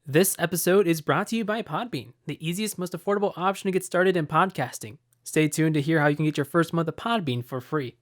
This episode is brought to you by Podbean, the easiest, most affordable option to get started in podcasting. Stay tuned to hear how you can get your first month of Podbean for free.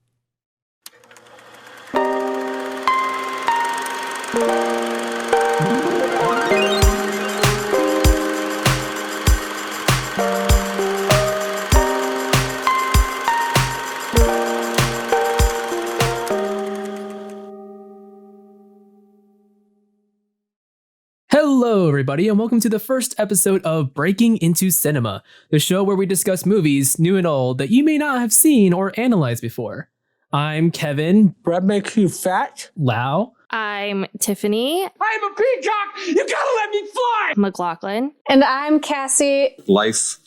Hello, everybody, and welcome to the first episode of Breaking into Cinema, the show where we discuss movies, new and old, that you may not have seen or analyzed before. I'm Kevin. Bread makes you fat. Lau. I'm Tiffany. I'm a peacock! You gotta let me fly! McLaughlin. And I'm Cassie. Life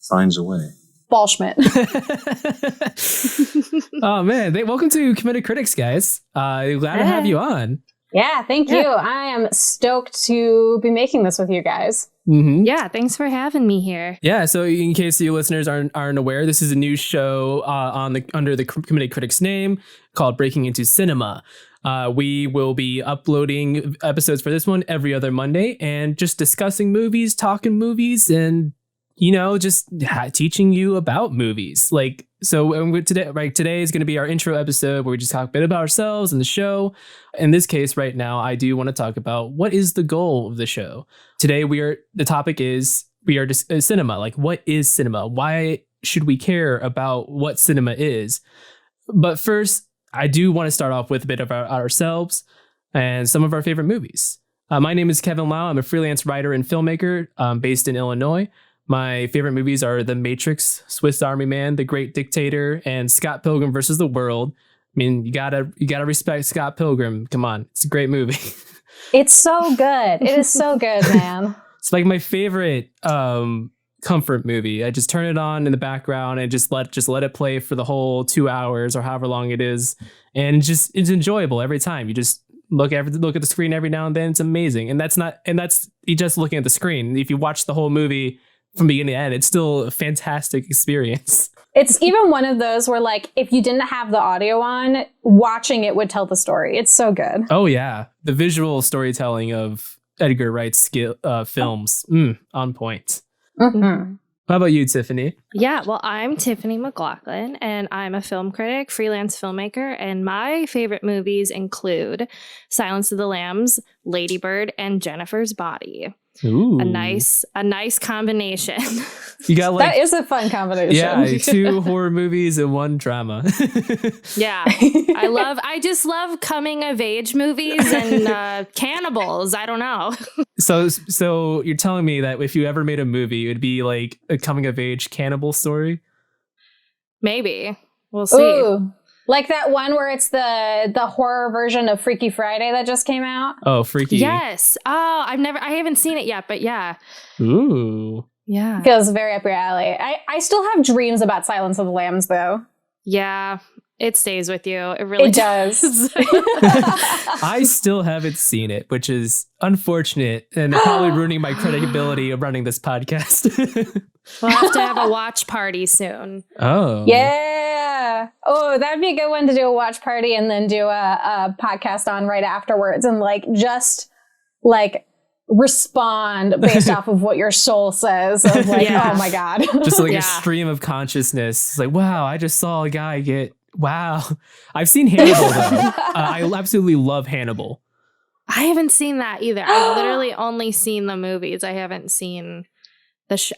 finds a way. Ballschmidt. Oh, man. Welcome to Committed Critics, guys. Glad to have you on. Yeah, thank you. I am stoked to be making this with you guys. Mm-hmm. Yeah, thanks for having me here. Yeah, so in case you listeners aren't aware, this is a new show under the Committed Critics name called Breaking into Cinema. We will be uploading episodes for this one every other Monday and just discussing movies, talking movies, and just teaching you about movies. Today is going to be our intro episode where we just talk a bit about ourselves and the show. In this case, right now, I do want to talk about what is the goal of the show. Today, the topic is cinema. Like, what is cinema? Why should we care about what cinema is? But first, I do want to start off with a bit of ourselves and some of our favorite movies. My name is Kevin Lau. I'm a freelance writer and filmmaker based in Illinois. My favorite movies are The Matrix, Swiss Army Man, The Great Dictator, and Scott Pilgrim versus the World. I mean, you gotta respect Scott Pilgrim. Come on, it's a great movie. It's so good. It is so good, man. It's like my favorite comfort movie. I just turn it on in the background and just let it play for the whole 2 hours or however long it is, and it's enjoyable every time. You just look at the screen every now and then. It's amazing, and that's you just looking at the screen. If you watch the whole movie from beginning to end, it's still a fantastic experience. It's even one of those where, like, if you didn't have the audio on, watching it would tell the story. It's so good. Oh, yeah. The visual storytelling of Edgar Wright's films, on point. Mm-hmm. How about you, Tiffany? Yeah, well, I'm Tiffany McLaughlin, and I'm a film critic, freelance filmmaker, and my favorite movies include Silence of the Lambs, Lady Bird, and Jennifer's Body. Ooh. A nice combination. You got that is a fun combination. Yeah, 2 horror movies and 1 drama. Yeah, I just love coming of age movies and cannibals. I don't know. So you're telling me that if you ever made a movie, it would be like a coming of age cannibal story? Maybe. We'll see. Ooh. Like that one where it's the horror version of Freaky Friday that just came out. Oh, Freaky. Yes. Oh, I haven't seen it yet, but yeah. Ooh. Yeah. Feels very up your alley. I still have dreams about Silence of the Lambs, though. Yeah. It stays with you. It really does. I still haven't seen it, which is unfortunate and probably ruining my credibility of running this podcast. We'll have to have a watch party soon. Oh. Yeah. Oh, that'd be a good one to do a watch party and then do a podcast on right afterwards and just respond based off of what your soul says. Of like, oh my God. Just like a stream of consciousness. It's like, wow, I just saw a guy get... Wow. I've seen Hannibal, though. I absolutely love Hannibal. I haven't seen that either. I've literally only seen the movies. I haven't seen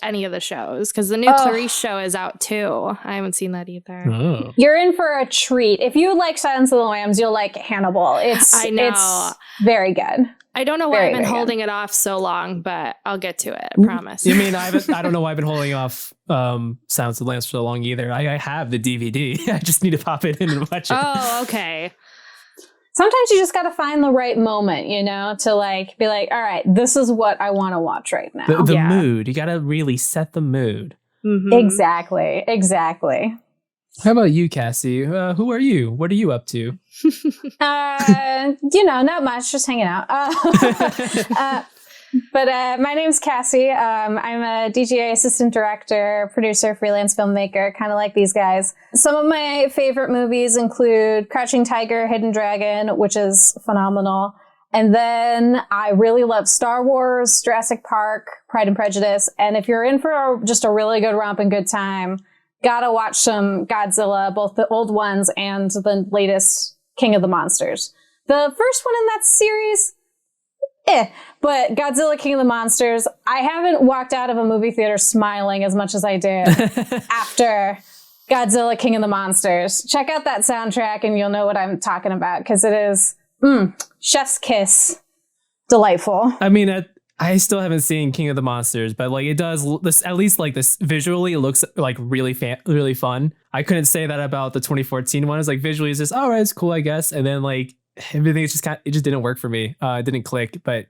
any of the shows because the new Clarice show is out too. I haven't seen that either. Oh. You're in for a treat. If you like Silence of the Lambs, you'll like Hannibal. I know. It's very good. I don't know why I've been holding it off so long, but I'll get to it. I promise. You mean I don't know why I've been holding off Silence of the Lambs for so long either. I have the DVD. I just need to pop it in and watch it. Oh, okay. Sometimes you just got to find the right moment, to be like, all right, this is what I want to watch right now. The mood. You got to really set the mood. Mm-hmm. Exactly. How about you, Cassie? Who are you? What are you up to? Not much, just hanging out. But my name's Cassie. I'm a DGA assistant director, producer, freelance filmmaker, kind of like these guys. Some of my favorite movies include Crouching Tiger, Hidden Dragon, which is phenomenal, And then I really love Star Wars, Jurassic Park, Pride and Prejudice. And if you're in for just a really good romp and good time, gotta watch some Godzilla, both the old ones and the latest King of the Monsters. The first one in that series, but Godzilla King of the Monsters, I haven't walked out of a movie theater smiling as much as I did after Godzilla King of the Monsters. Check out that soundtrack and you'll know what I'm talking about, because it is chef's kiss delightful. I mean, I still haven't seen King of the Monsters, but like it does this, at least like this visually, it looks like really fun. I couldn't say that about the 2014 one. It's like visually it's just, all right, it's cool, I guess. And then like everything is just it just didn't work for me. It didn't click, but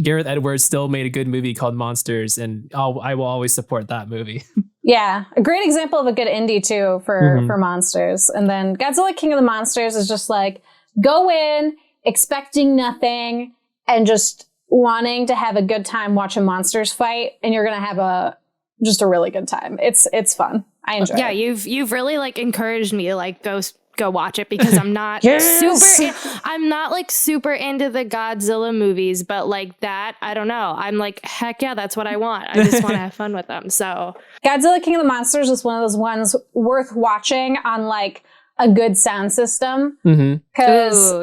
Gareth Edwards still made a good movie called Monsters, and I will always support that movie. Yeah, a great example of a good indie too for Monsters. And then Godzilla King of the Monsters is just like, go in expecting nothing and just wanting to have a good time watching monsters fight, and you're gonna have just a really good time. It's fun. I enjoy it. Yeah, you've really like encouraged me to like go watch it, because I'm not I'm not like super into the Godzilla movies, but like that, I don't know. I'm like, heck yeah, that's what I want. I just want to have fun with them. So Godzilla King of the Monsters is one of those ones worth watching on like a good sound system. Because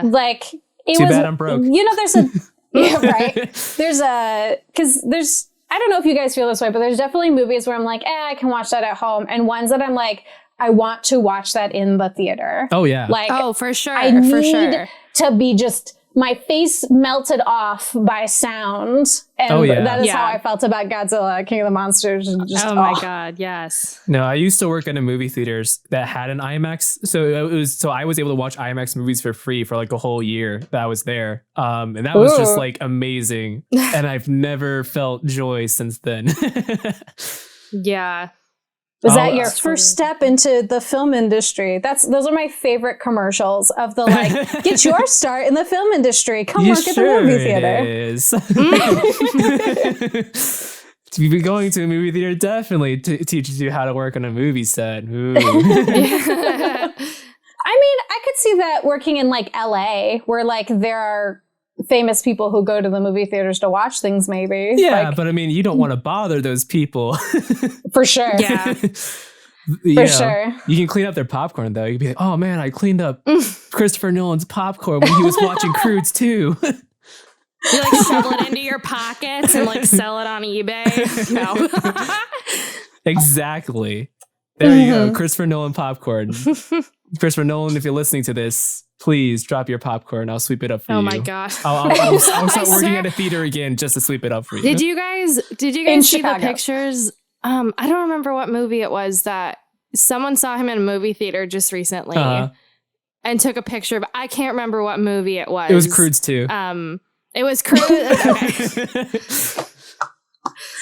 like it Too was bad I'm broke. There's a yeah, right. There's I don't know if you guys feel this way, but there's definitely movies where I'm like, I can watch that at home, and ones that I'm like, I want to watch that in the theater. Oh yeah. Like, for sure. I need to be just my face melted off by sound. And that is how I felt about Godzilla King of the Monsters. Just, my God, yes. No, I used to work in a movie theaters that had an IMAX. So I was able to watch IMAX movies for free for like a whole year that I was there. And that was just like amazing. And I've never felt joy since then. Yeah. Was that your first step into the film industry? Those are my favorite commercials of the like, get your start in the film industry. Come work at the movie theater. To be going to a movie theater definitely teaches you how to work on a movie set. Ooh. I mean, I could see that working in like LA, where like there are famous people who go to the movie theaters to watch things, maybe. Yeah, like, but I mean, you don't want to bother those people. For sure. Yeah. For sure. You can clean up their popcorn, though. You can be like, oh man, I cleaned up Christopher Nolan's popcorn when he was watching Croods 2. You like shovel it into your pockets and like sell it on eBay. No. Exactly. There you go. Christopher Nolan popcorn. Christopher Nolan, if you're listening to this, please drop your popcorn. I'll sweep it up for you. Oh my God. I'll start working at a theater again just to sweep it up for you. Did you guys In see Chicago. the pictures? I don't remember what movie it was that someone saw him in a movie theater just recently and took a picture of. I can't remember what movie it was. It was Croods 2. It was Croods. Okay.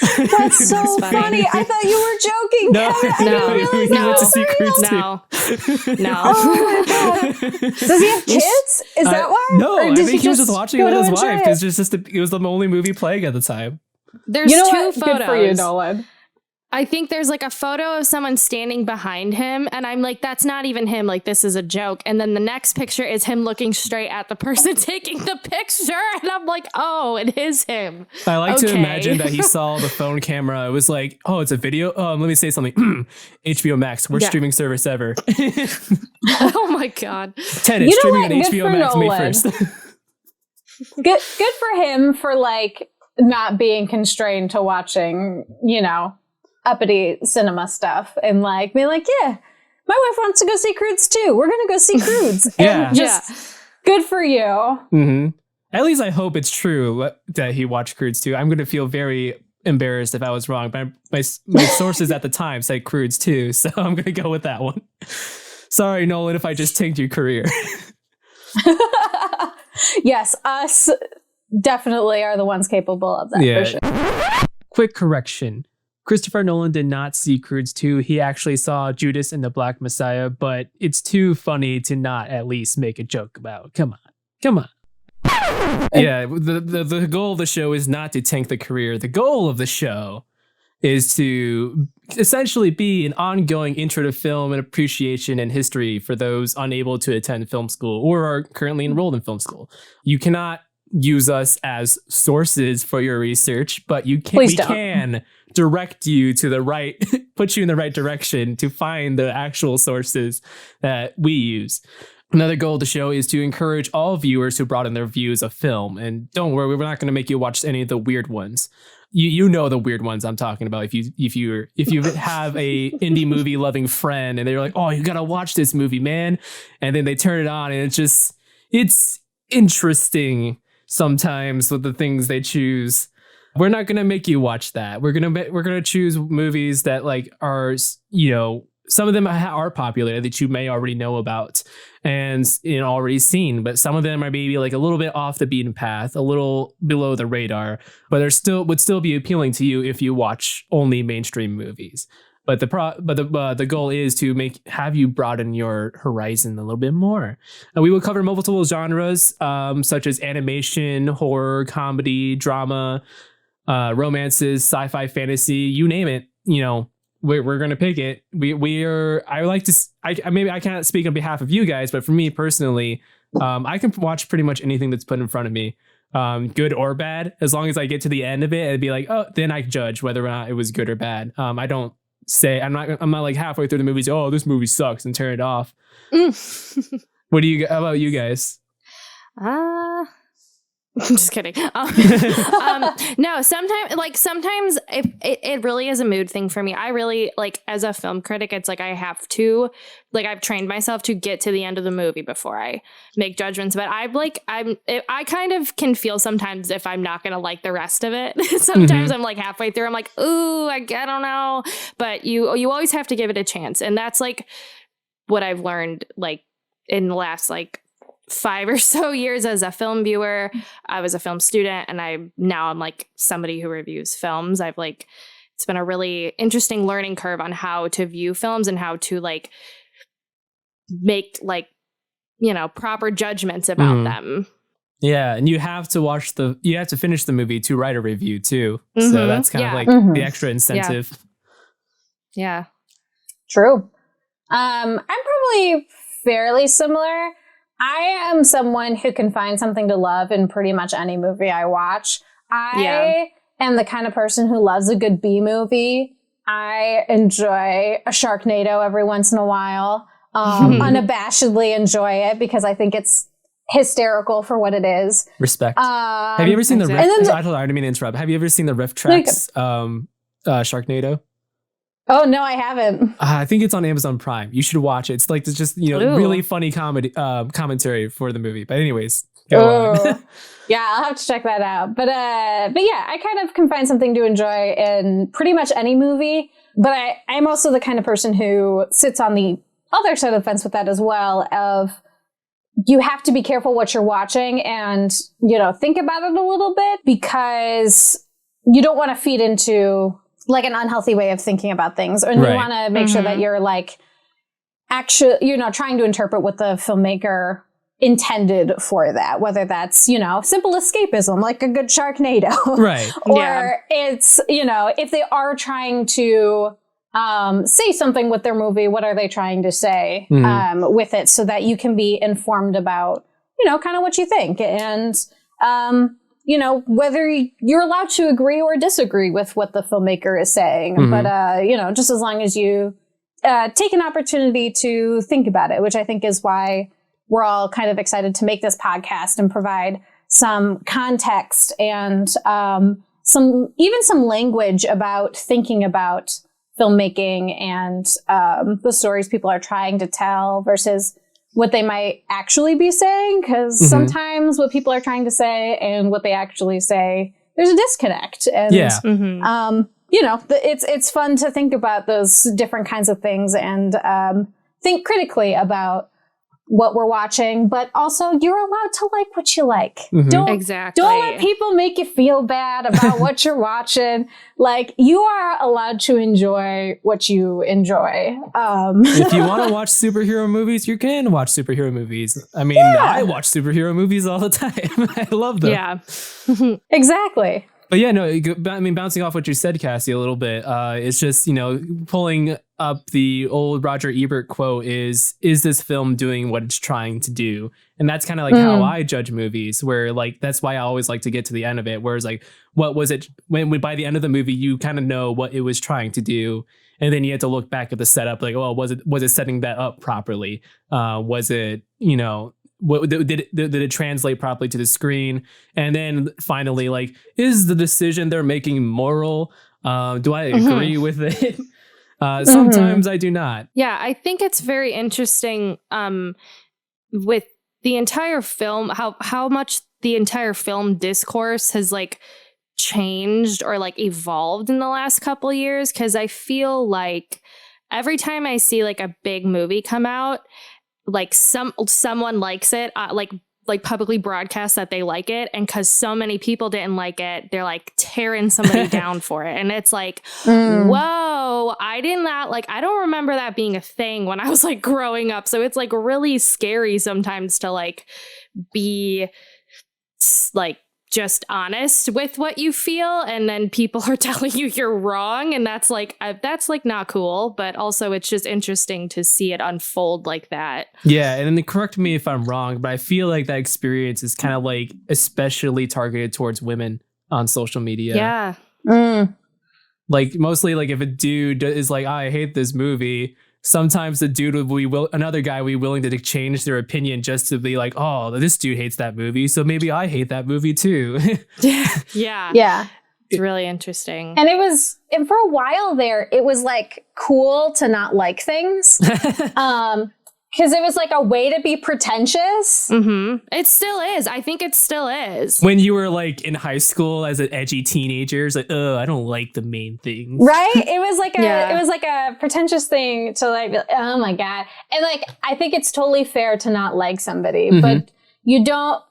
That's so funny. I thought you were joking. No, Kevin. we went to see Croods 2. No. Oh my God. Does he have kids? Is that why? No, Or I does think he was just watching it go with to his enjoy wife it? because it was the only movie playing at the time. There's You know two what? photos. Good for you, Nolan. I think there's like a photo of someone standing behind him, and I'm like, that's not even him. Like, this is a joke. And then the next picture is him looking straight at the person taking the picture, and I'm like, oh, it is him. I like to imagine that he saw the phone camera. It was like, oh, it's a video. Let me say something. HBO Max, worst streaming service ever. Oh my God. Tenet, You know streaming what? on Good HBO for Max May Nolan. 1st. Good for him for like not being constrained to watching, uppity cinema stuff and like being like, yeah, my wife wants to go see Croods too. We're gonna go see Croods. Yeah. And just good for you. Mm-hmm. At least I hope it's true that he watched Croods 2. I'm going to feel very embarrassed if I was wrong, but my sources at the time said Croods 2, so I'm going to go with that one. Sorry, Nolan, if I just tanked your career. Yes, us definitely are the ones capable of that. Yeah. For sure. Quick correction. Christopher Nolan did not see Croods 2. He actually saw Judas and the Black Messiah, but it's too funny to not at least make a joke about. Come on. Yeah, the goal of the show is not to tank the career. The goal of the show is to essentially be an ongoing intro to film and appreciation and history for those unable to attend film school or are currently enrolled in film school. You cannot use us as sources for your research, but we can direct you to the right, put you in the right direction to find the actual sources that we use. Another goal of the show is to encourage all viewers who brought in their views of film. And don't worry, we're not going to make you watch any of the weird ones. You know the weird ones I'm talking about. If you have a indie movie loving friend and they're like, oh, you gotta watch this movie, man, and then they turn it on and it's interesting sometimes with the things they choose. We're not gonna make you watch that. We're gonna choose movies that like are, you know, some of them are popular that you may already know about and already seen, but some of them are maybe like a little bit off the beaten path, a little below the radar, but would still be appealing to you if you watch only mainstream movies. But the goal is to have you broaden your horizon a little bit more. We will cover multiple genres, such as animation, horror, comedy, drama, romances, sci-fi, fantasy, you name it. We're gonna pick it. Maybe I can't speak on behalf of you guys, but for me personally, I can watch pretty much anything that's put in front of me, good or bad, as long as I get to the end of it and be like, oh, then I judge whether or not it was good or bad. I don't say I'm not like halfway through the movie, oh, this movie sucks and turn it off. How about you guys? I'm just kidding. No, sometimes it really is a mood thing for me. I really as a film critic, it's like I have to, I've trained myself to get to the end of the movie before I make judgments. But I kind of can feel sometimes if I'm not going to like the rest of it. Sometimes I'm like halfway through, I'm like, ooh, I don't know. But you always have to give it a chance. And that's what I've learned in the last 5 or so years as a film viewer. I was a film student, and I'm somebody who reviews films. It's been a really interesting learning curve on how to view films and how to make proper judgments about them. Yeah, and you have to finish the movie to write a review too. So that's kind of the extra incentive. Yeah. True. I'm probably fairly similar. I am someone who can find something to love in pretty much any movie I watch. I am the kind of person who loves a good B movie. I enjoy a Sharknado every once in a while. Unabashedly enjoy it because I think it's hysterical for what it is. Respect. Have you ever seen the riff? I don't mean to interrupt. Have you ever seen the riff tracks Sharknado? Oh, no, I haven't. I think it's on Amazon Prime. You should watch it. It's just, really funny commentary for the movie. But anyways, go on. Yeah, I'll have to check that out. But yeah, I kind of can find something to enjoy in pretty much any movie. But I'm also the kind of person who sits on the other side of the fence with that as well, of you have to be careful what you're watching and, think about it a little bit, because you don't want to feed into an unhealthy way of thinking about things. And you want to make sure that you're actually, trying to interpret what the filmmaker intended for that, whether that's, simple escapism, like a good Sharknado. Right. Or it's, if they are trying to say something with their movie, what are they trying to say with it, so that you can be informed about, kind of what you think. And, whether you're allowed to agree or disagree with what the filmmaker is saying. But, just as long as you take an opportunity to think about it, which I think is why we're all kind of excited to make this podcast and provide some context and some language about thinking about filmmaking and the stories people are trying to tell versus what they might actually be saying, because sometimes what people are trying to say and what they actually say, there's a disconnect. And, it's fun to think about those different kinds of things and think critically about what we're watching, but also you're allowed to like what you like. Don't let people make you feel bad about what you're watching. You are allowed to enjoy what you enjoy. If you want to watch superhero movies, you can watch superhero movies. I mean, I watch superhero movies all the time. I love them. Yeah. Exactly. But yeah, no, I mean, bouncing off what you said, Cassie, a little bit, it's just, pulling up the old Roger Ebert quote is this film doing what it's trying to do? And that's kind of like how I judge movies, where like, that's why I always like to get to the end of it. Whereas like, what was it when by the end of the movie, you kind of know what it was trying to do. And then you have to look back at the setup, like, well, was it setting that up properly? Was it, what did it translate properly to the screen? And then finally, like, is the decision they're making moral? Do I agree with it? Sometimes I do not. Yeah, I think it's very interesting with the entire film, how much the entire film discourse has like changed or like evolved in the last couple years. Because I feel like every time I see like a big movie come out, like someone likes it, like publicly broadcast that they like it, and because so many people didn't like it, they're like tearing somebody down for it, and it's like, whoa, I don't remember that being a thing when I was like growing up. So it's like really scary sometimes to like be like just honest with what you feel, and then people are telling you you're wrong, and that's like not cool. But also it's just interesting to see it unfold like that. Yeah, and then correct me if I'm wrong, but I feel like that experience is kind of like especially targeted towards women on social media. Yeah. Like mostly like if a dude is like, I hate this movie, sometimes the dude another guy will be willing to change their opinion just to be like, oh, this dude hates that movie, so maybe I hate that movie too. Yeah. It's really interesting. And for a while there, it was like cool to not like things. Because it was like a way to be pretentious. It still is. I think it still is. When you were like in high school as an edgy teenager, it's like, oh, I don't like the main things. Right? It was like a pretentious thing to like, oh my God. And like, I think it's totally fair to not like somebody, but you don't,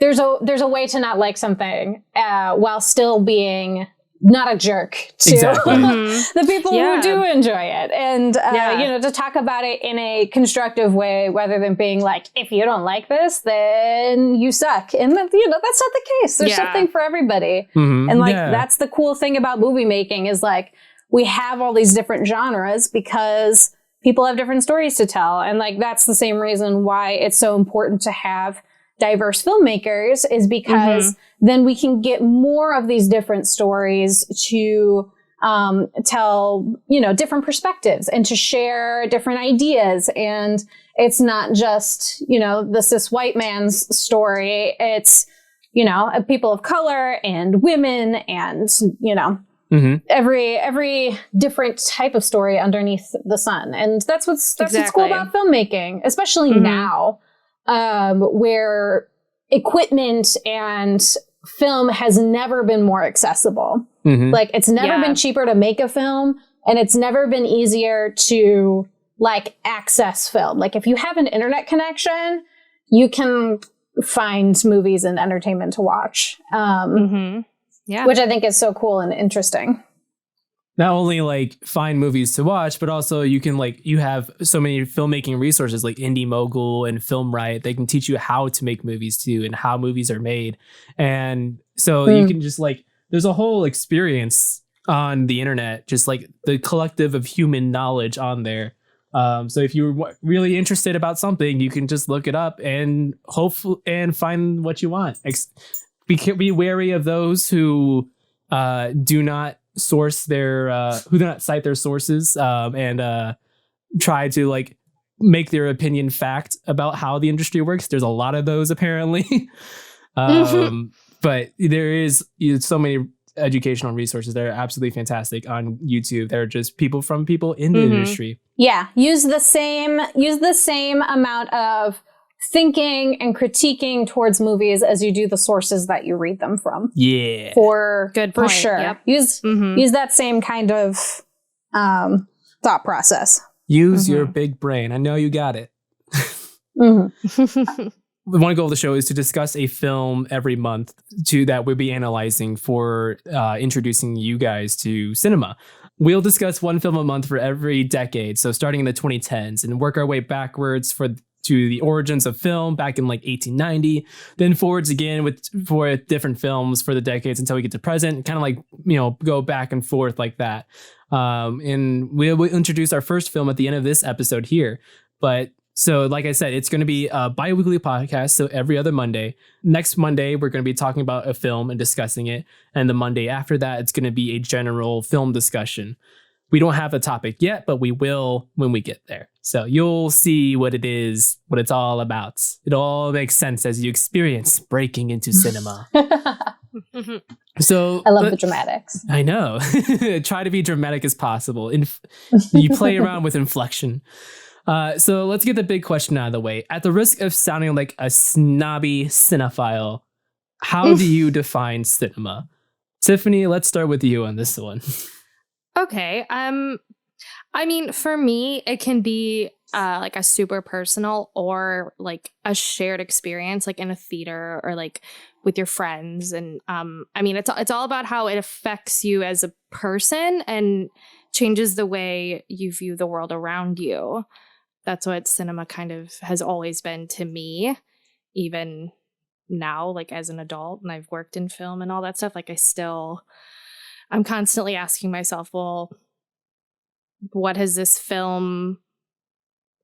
there's a way to not like something while still being not a jerk to the people who do enjoy it. And, to talk about it in a constructive way, rather than being like, if you don't like this, then you suck. And, that's not the case. There's something for everybody. And like, that's the cool thing about movie making is like, we have all these different genres because people have different stories to tell. And like, that's the same reason why it's so important to have diverse filmmakers, is because then we can get more of these different stories to tell, different perspectives and to share different ideas. And it's not just, the cis white man's story. It's, people of color and women and, every different type of story underneath the sun. And that's what's cool about filmmaking, especially now. Where equipment and film has never been more accessible. Like it's never been cheaper to make a film, and it's never been easier to like access film. Like if you have an internet connection, you can find movies and entertainment to watch. Which I think is so cool and interesting. Not only like find movies to watch, but also you can you have so many filmmaking resources like Indie Mogul and Film Right. They can teach you how to make movies too and how movies are made. And so you can just there's a whole experience on the internet, just like the collective of human knowledge on there. So if you're really interested about something, you can just look it up and hopefully find what you want. Be wary of those who do not source their who do not cite their sources and try to make their opinion fact about how the industry works. There's a lot of those apparently. But there is so many educational resources that are absolutely fantastic on YouTube. They're just people in the industry. Yeah, use the same amount of thinking and critiquing towards movies as you do the sources that you read them from. Yeah. Good point. For sure. Yep. Use that same kind of thought process. Use your big brain. I know you got it. One goal of the show is to discuss a film every month that we'll be analyzing for introducing you guys to cinema. We'll discuss one film a month for every decade, so starting in the 2010s, and work our way backwards for to the origins of film back in like 1890, then forwards again for different films for the decades until we get to present, kind of like, go back and forth like that. And we'll introduce our first film at the end of this episode here. But so, like I said, it's going to be a bi-weekly podcast. So every other Monday. Next Monday, we're going to be talking about a film and discussing it. And the Monday after that, it's going to be a general film discussion. We don't have a topic yet, but we will when we get there. So you'll see what it is, what it's all about. It all makes sense as you experience breaking into cinema. So I love the dramatics. I know. Try to be dramatic as possible. You play around with inflection. So let's get the big question out of the way. At the risk of sounding like a snobby cinephile, how do you define cinema? Tiffany, let's start with you on this one. Okay. I mean, for me, it can be like a super personal or like a shared experience, like in a theater or like with your friends. And I mean, it's all about how it affects you as a person and changes the way you view the world around you. That's what cinema kind of has always been to me, even now, like as an adult, and I've worked in film and all that stuff. Like I'm constantly asking myself, well, what has this film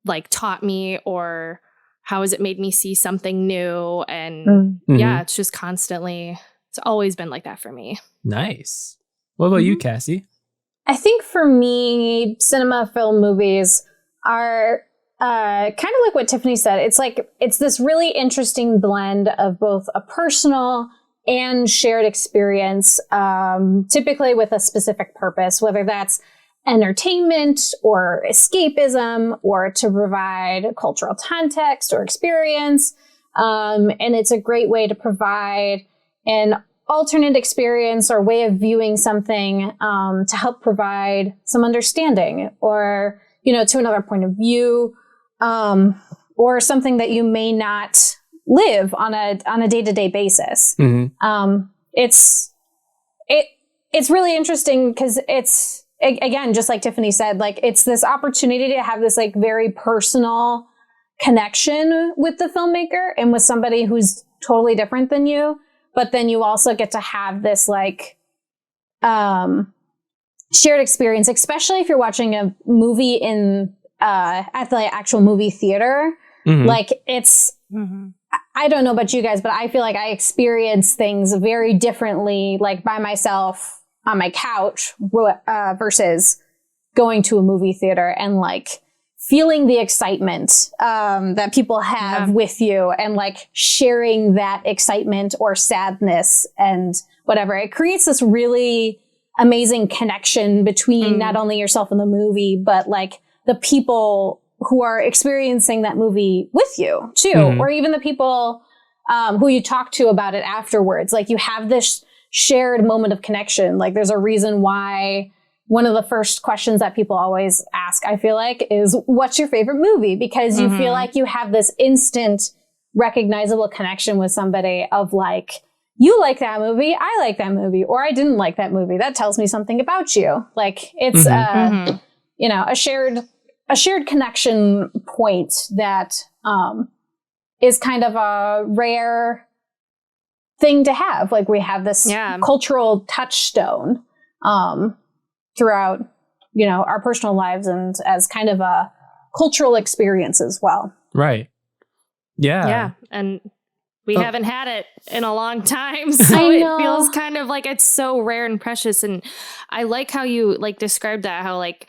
like taught me, or how has it made me see something new? And yeah, it's just constantly, it's always been like that for me. Nice. What about you, Cassie? I think for me, cinema, film, movies are kind of like what Tiffany said. It's this really interesting blend of both a personal and shared experience, typically with a specific purpose, whether that's entertainment or escapism or to provide cultural context or experience. And it's a great way to provide an alternate experience or way of viewing something to help provide some understanding or, to another point of view, or something that you may not live on a day-to-day basis. It's really interesting because it's, again, just like Tiffany said, like it's this opportunity to have this like very personal connection with the filmmaker and with somebody who's totally different than you. But then you also get to have this like shared experience, especially if you're watching a movie at the actual movie theater. Like it's, I don't know about you guys, but I feel like I experience things very differently, like by myself on my couch versus going to a movie theater and like feeling the excitement that people have with you and like sharing that excitement or sadness and whatever. It creates this really amazing connection between not only yourself and the movie, but like the people who are experiencing that movie with you too, or even the people who you talk to about it afterwards. Like you have this shared moment of connection. Like there's a reason why one of the first questions that people always ask, I feel like, is what's your favorite movie? Because you feel like you have this instant recognizable connection with somebody of like, you like that movie, I like that movie, or I didn't like that movie. That tells me something about you. Like it's, a shared connection point that is kind of a rare thing to have. Like we have this cultural touchstone throughout, our personal lives and as kind of a cultural experience as well. Right. Yeah. Yeah. And we haven't had it in a long time. So it feels kind of like it's so rare and precious. And I like how you like described that, how like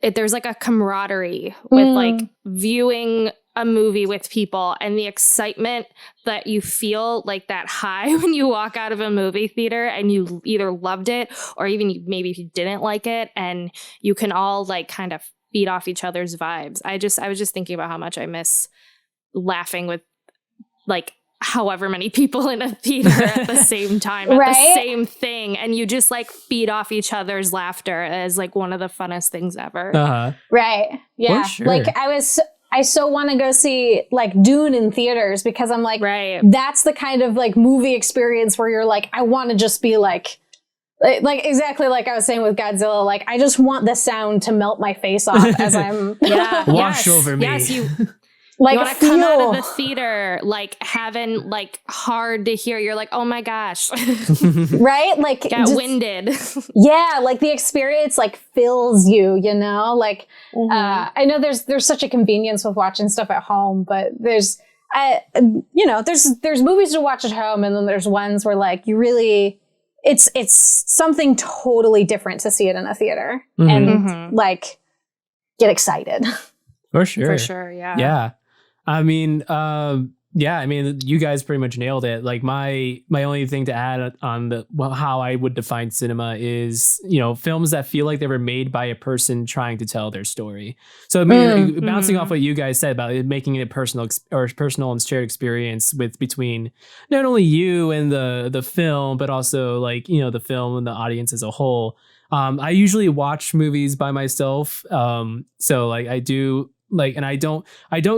there's like a camaraderie with like viewing a movie with people and the excitement that you feel, like that high when you walk out of a movie theater and you either loved it or even maybe if you didn't like it, and you can all like kind of feed off each other's vibes. I was just thinking about how much I miss laughing with like however many people in a theater at the same time at the same thing, and you just like feed off each other's laughter as like one of the funnest things ever. Right. Yeah. Sure. Like I so want to go see like Dune in theaters because I'm like, that's the kind of like movie experience where you're like, I want to just be like exactly like I was saying with Godzilla. Like I just want the sound to melt my face off as I'm wash over me. Yes, Like, you want to come out of the theater like having like hard to hear. You're like, oh my gosh, right? Like, got winded. Yeah, like the experience like fills you, you know? Like, I know there's such a convenience with watching stuff at home, but there's movies to watch at home, and then there's ones where like you really, it's something totally different to see it in a theater and like get excited. For sure. Yeah. Yeah. I mean, you guys pretty much nailed it. Like my only thing to add on how I would define cinema is, films that feel like they were made by a person trying to tell their story. So bouncing off what you guys said about it, making it a personal and shared experience between not only you and the film, but also like, the film and the audience as a whole. I usually watch movies by myself. So like I do like, and I don't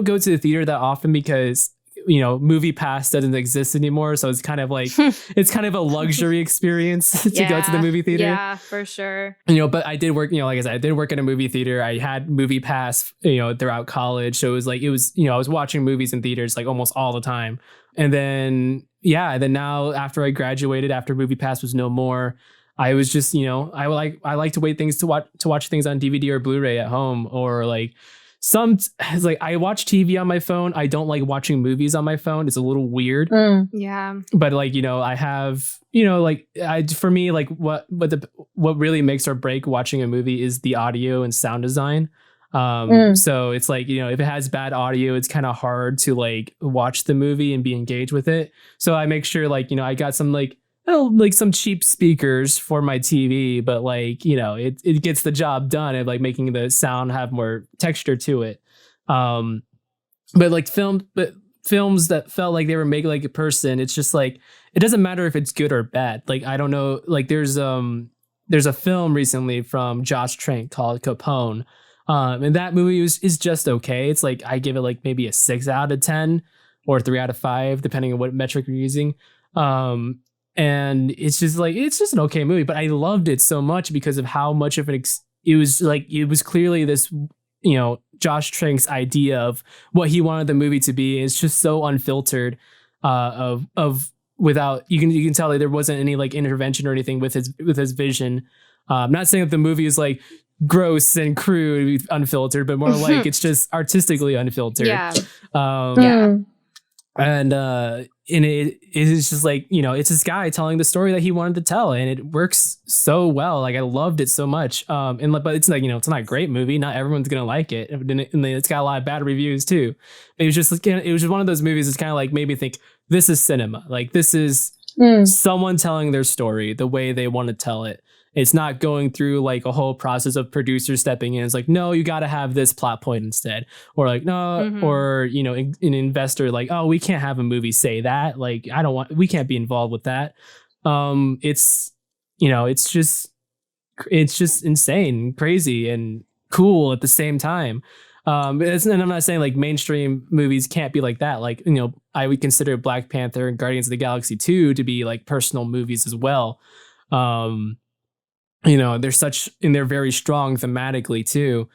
go to the theater that often because Movie Pass doesn't exist anymore, so it's kind of like it's kind of a luxury experience to go to the movie theater. Yeah, for sure. But I did work, like I said, I did work in a movie theater. I had Movie Pass, throughout college, so it was I was watching movies in theaters like almost all the time. And then now after I graduated, after Movie Pass was no more, I was just I like to wait things to watch things on DVD or Blu-ray at home, or like. It's like I watch TV on my phone. I don't like watching movies on my phone. It's a little weird. Yeah. But like, I have, for me, like what really makes or break watching a movie is the audio and sound design. So it's like, if it has bad audio, it's kind of hard to like watch the movie and be engaged with it. So I make sure like, I got some like some cheap speakers for my TV, but like, it gets the job done of like making the sound have more texture to it. But like films that felt like they were made like a person, it's just like, it doesn't matter if it's good or bad. Like, I don't know, like there's a film recently from Josh Trank called Capone. And that movie is just okay. It's like, I give it like maybe a 6 out of 10 or 3 out of 5, depending on what metric you're using. And it's just an okay movie, but I loved it so much because of how much of it was clearly this, Josh Trank's idea of what he wanted the movie to be. It's just so unfiltered, without, you can tell that there wasn't any like intervention or anything with his vision. I'm not saying that the movie is like gross and crude, unfiltered, but more like it's just artistically unfiltered. Yeah. And it is just like, it's this guy telling the story that he wanted to tell, and it works so well. Like I loved it so much. But it's like, it's not a great movie. Not everyone's gonna like it, and it's got a lot of bad reviews too. It was just like, it was just one of those movies that's kind of like made me think, this is cinema. Like this is someone telling their story the way they want to tell it. It's not going through like a whole process of producers stepping in. It's like, no, you got to have this plot point instead. Or like, no, or, an investor like, oh, we can't have a movie say that. Like, we can't be involved with that. It's just insane, crazy and cool at the same time. And I'm not saying like mainstream movies can't be like that. Like, I would consider Black Panther and Guardians of the Galaxy 2 to be like personal movies as well. They're very strong thematically too.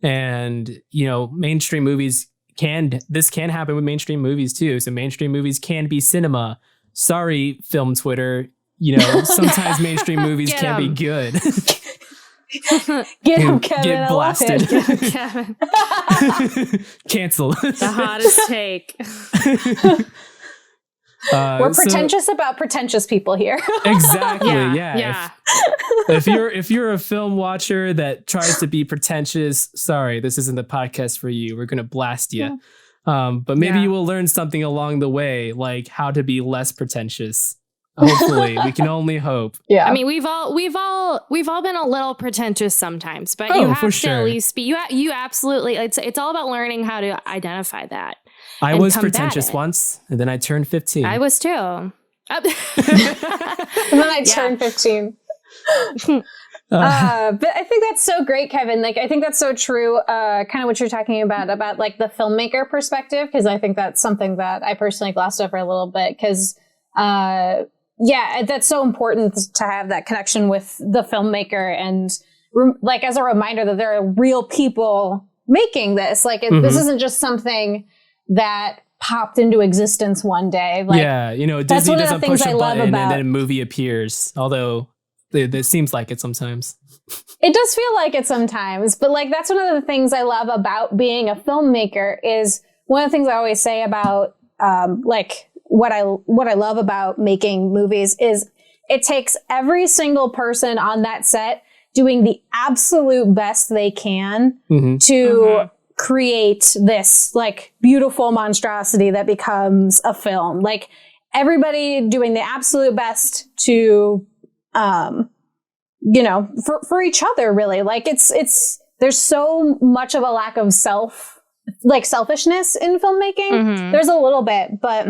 And, mainstream movies can happen with mainstream movies too. So mainstream movies can be cinema. Sorry, film Twitter. Sometimes mainstream movies can be good. Get him, Kevin. Get blasted. Kevin. Cancel. The hottest take. We're pretentious about pretentious people here. Exactly. Yeah. Yeah. If you're a film watcher that tries to be pretentious, sorry, this isn't the podcast for you. We're gonna blast you. But maybe you will learn something along the way, like how to be less pretentious. Hopefully, we can only hope. Yeah. I mean, we've all been a little pretentious sometimes, but Oh, you have for to sure. at least be. You absolutely. It's all about learning how to identify that. I and was combat pretentious it. once, and then I turned 15. I was too. And then I turned 15. But I think that's so great, Kevin. Like, I think that's so true. Kind of what you're talking about like the filmmaker perspective, because I think that's something that I personally glossed over a little bit. Because, that's so important to have that connection with the filmmaker, and like as a reminder that there are real people making this. Like, this isn't just something that popped into existence one day. Like, yeah, you know, that's Disney one of the doesn't things push I a love button and about- then a movie appears. Although it seems like it sometimes. It does feel like it sometimes, but like that's one of the things I love about being a filmmaker. Is one of the things I always say about like what I love about making movies is it takes every single person on that set doing the absolute best they can to create this like beautiful monstrosity that becomes a film. Like everybody doing the absolute best to, you know, for each other, really. Like it's, there's so much of a lack of selfishness in filmmaking. There's a little bit, but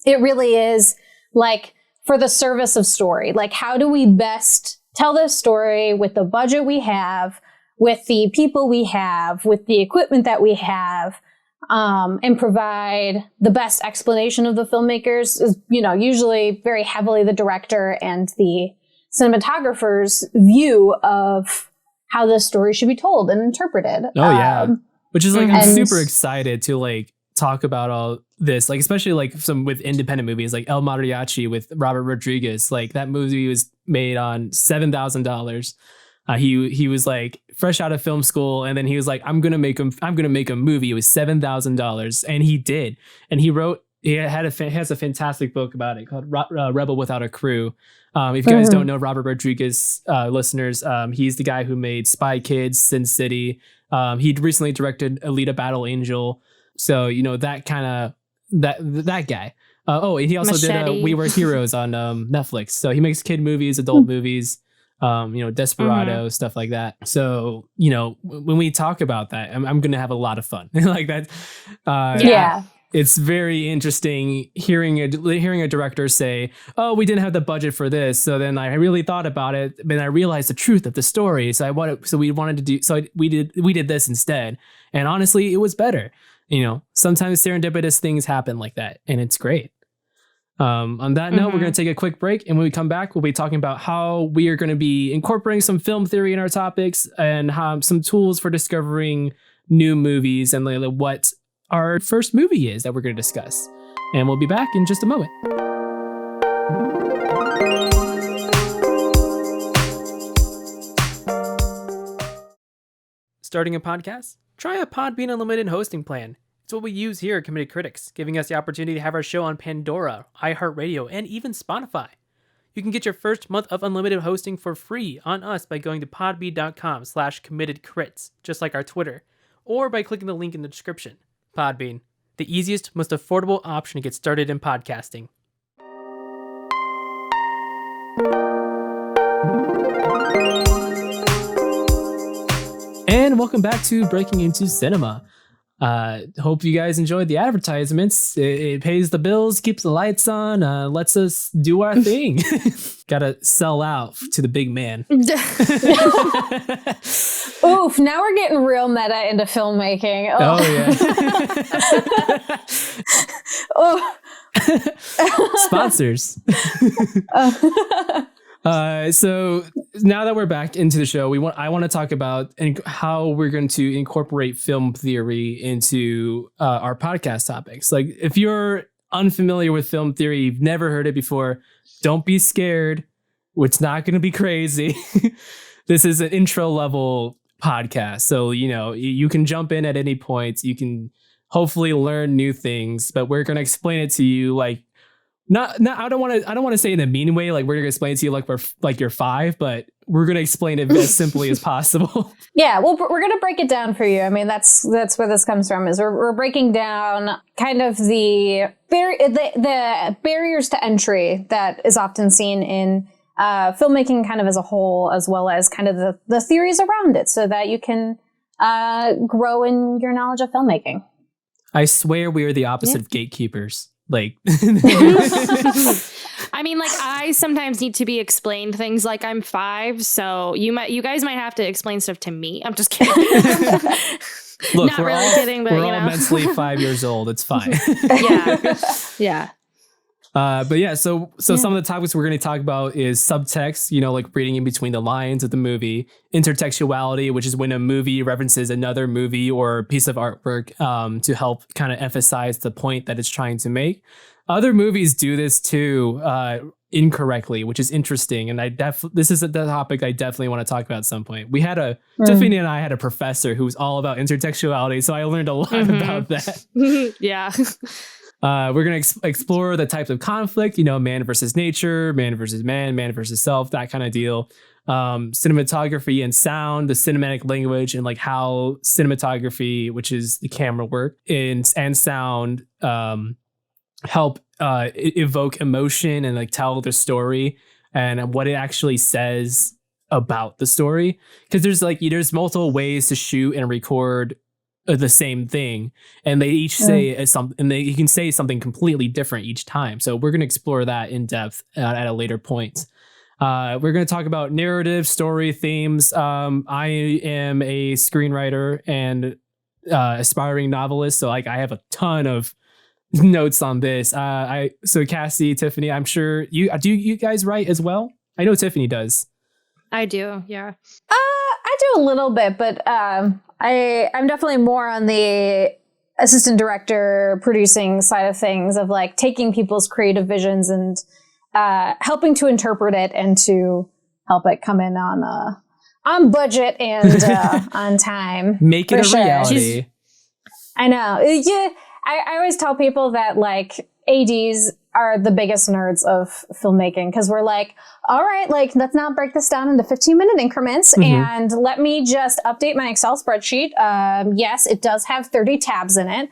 it really is like for the service of story. Like, how do we best tell this story with the budget we have, with the people we have, with the equipment that we have, and provide the best explanation of the filmmakers is, you know, usually very heavily the director and the cinematographer's view of how this story should be told and interpreted. Oh yeah. Which is like, I'm and- super excited to like talk about all this, like especially like some with independent movies like El Mariachi with Robert Rodriguez. Like that movie was made on $7,000. He was like fresh out of film school, and then he was like, I'm gonna make a movie. It was $7,000, and he did. And he has a fantastic book about it called Rebel Without a Crew. If you guys don't know Robert Rodriguez, listeners, he's the guy who made Spy Kids, Sin City. He'd recently directed Alita Battle Angel. So, you know, that kind of that guy. And he also did We Were Heroes on Netflix. So he makes kid movies, adult movies, you know, Desperado, stuff like that. So, you know, when we talk about that, I'm going to have a lot of fun. Like that. Yeah. It's very interesting hearing a director say, "Oh, we didn't have the budget for this." So then I really thought about it, but I realized the truth of the story. So we did this instead. And honestly, it was better. You know, sometimes serendipitous things happen like that, and it's great. On that note, we're going to take a quick break, and when we come back, we'll be talking about how we are going to be incorporating some film theory in our topics and some tools for discovering new movies and like what our first movie is that we're going to discuss. And we'll be back in just a moment. Starting a podcast? Try a Podbean Unlimited hosting plan. It's what we use here at Committed Critics, giving us the opportunity to have our show on Pandora, iHeartRadio, and even Spotify. You can get your first month of unlimited hosting for free on us by going to podbean.com/committedcrits, just like our Twitter, or by clicking the link in the description. Podbean, the easiest, most affordable option to get started in podcasting. And welcome back to Breaking Into Cinema. Hope you guys enjoyed the advertisements. It pays the bills, keeps the lights on, lets us do our thing. Gotta sell out to the big man. Oof, now we're getting real meta into filmmaking. Oh yeah. Sponsors. So now that we're back into the show, I want to talk about how we're going to incorporate film theory into our podcast topics. Like, if you're unfamiliar with film theory, you've never heard it before, don't be scared. It's not going to be crazy. This is an intro level podcast, so you know you can jump in at any point. You can hopefully learn new things, but we're going to explain it to you like. Not. I don't want to say in a mean way. Like, we're gonna explain it to you like you're 5, but we're gonna explain it as simply as possible. Yeah, well, we're gonna break it down for you. I mean, that's where this comes from. Is we're breaking down kind of the barriers to entry that is often seen in filmmaking, kind of as a whole, as well as kind of the theories around it, so that you can grow in your knowledge of filmmaking. I swear we are the opposite of gatekeepers. Like, I mean, like, I sometimes need to be explained things. Like, I'm 5, so you guys might have to explain stuff to me. I'm just kidding. Look, Not really kidding, but we're you all know. mentally 5 years old. It's fine. Yeah. But yeah, so some of the topics we're going to talk about is subtext, like reading in between the lines of the movie, intertextuality, which is when a movie references another movie or piece of artwork to help kind of emphasize the point that it's trying to make. Other movies do this too, incorrectly, which is interesting. And this is the topic I definitely want to talk about at some point. We had Tiffany and I had a professor who was all about intertextuality, so I learned a lot about that. Yeah. We're going to explore the types of conflict, man versus nature, man versus man versus self, that kind of deal. Cinematography and sound, the cinematic language, and like how cinematography, which is the camera work, and sound help evoke emotion and like tell the story and what it actually says about the story. Because there's multiple ways to shoot and record the same thing, and they each say something, and you can say something completely different each time. So we're going to explore that in depth at a later point. We're going to talk about narrative, story, themes. I am a screenwriter and aspiring novelist, so like I have a ton of notes on this. So Cassie, Tiffany, I'm sure you guys write as well? I know Tiffany does. I do, yeah. I do a little bit, but I'm definitely more on the assistant director producing side of things, of like taking people's creative visions and helping to interpret it and to help it come in on budget and on time. Make it a reality. I know. Yeah, I always tell people that like ADs are the biggest nerds of filmmaking, because we're like, all right, like let's now break this down into 15-minute increments and let me just update my Excel spreadsheet. Yes, it does have 30 tabs in it.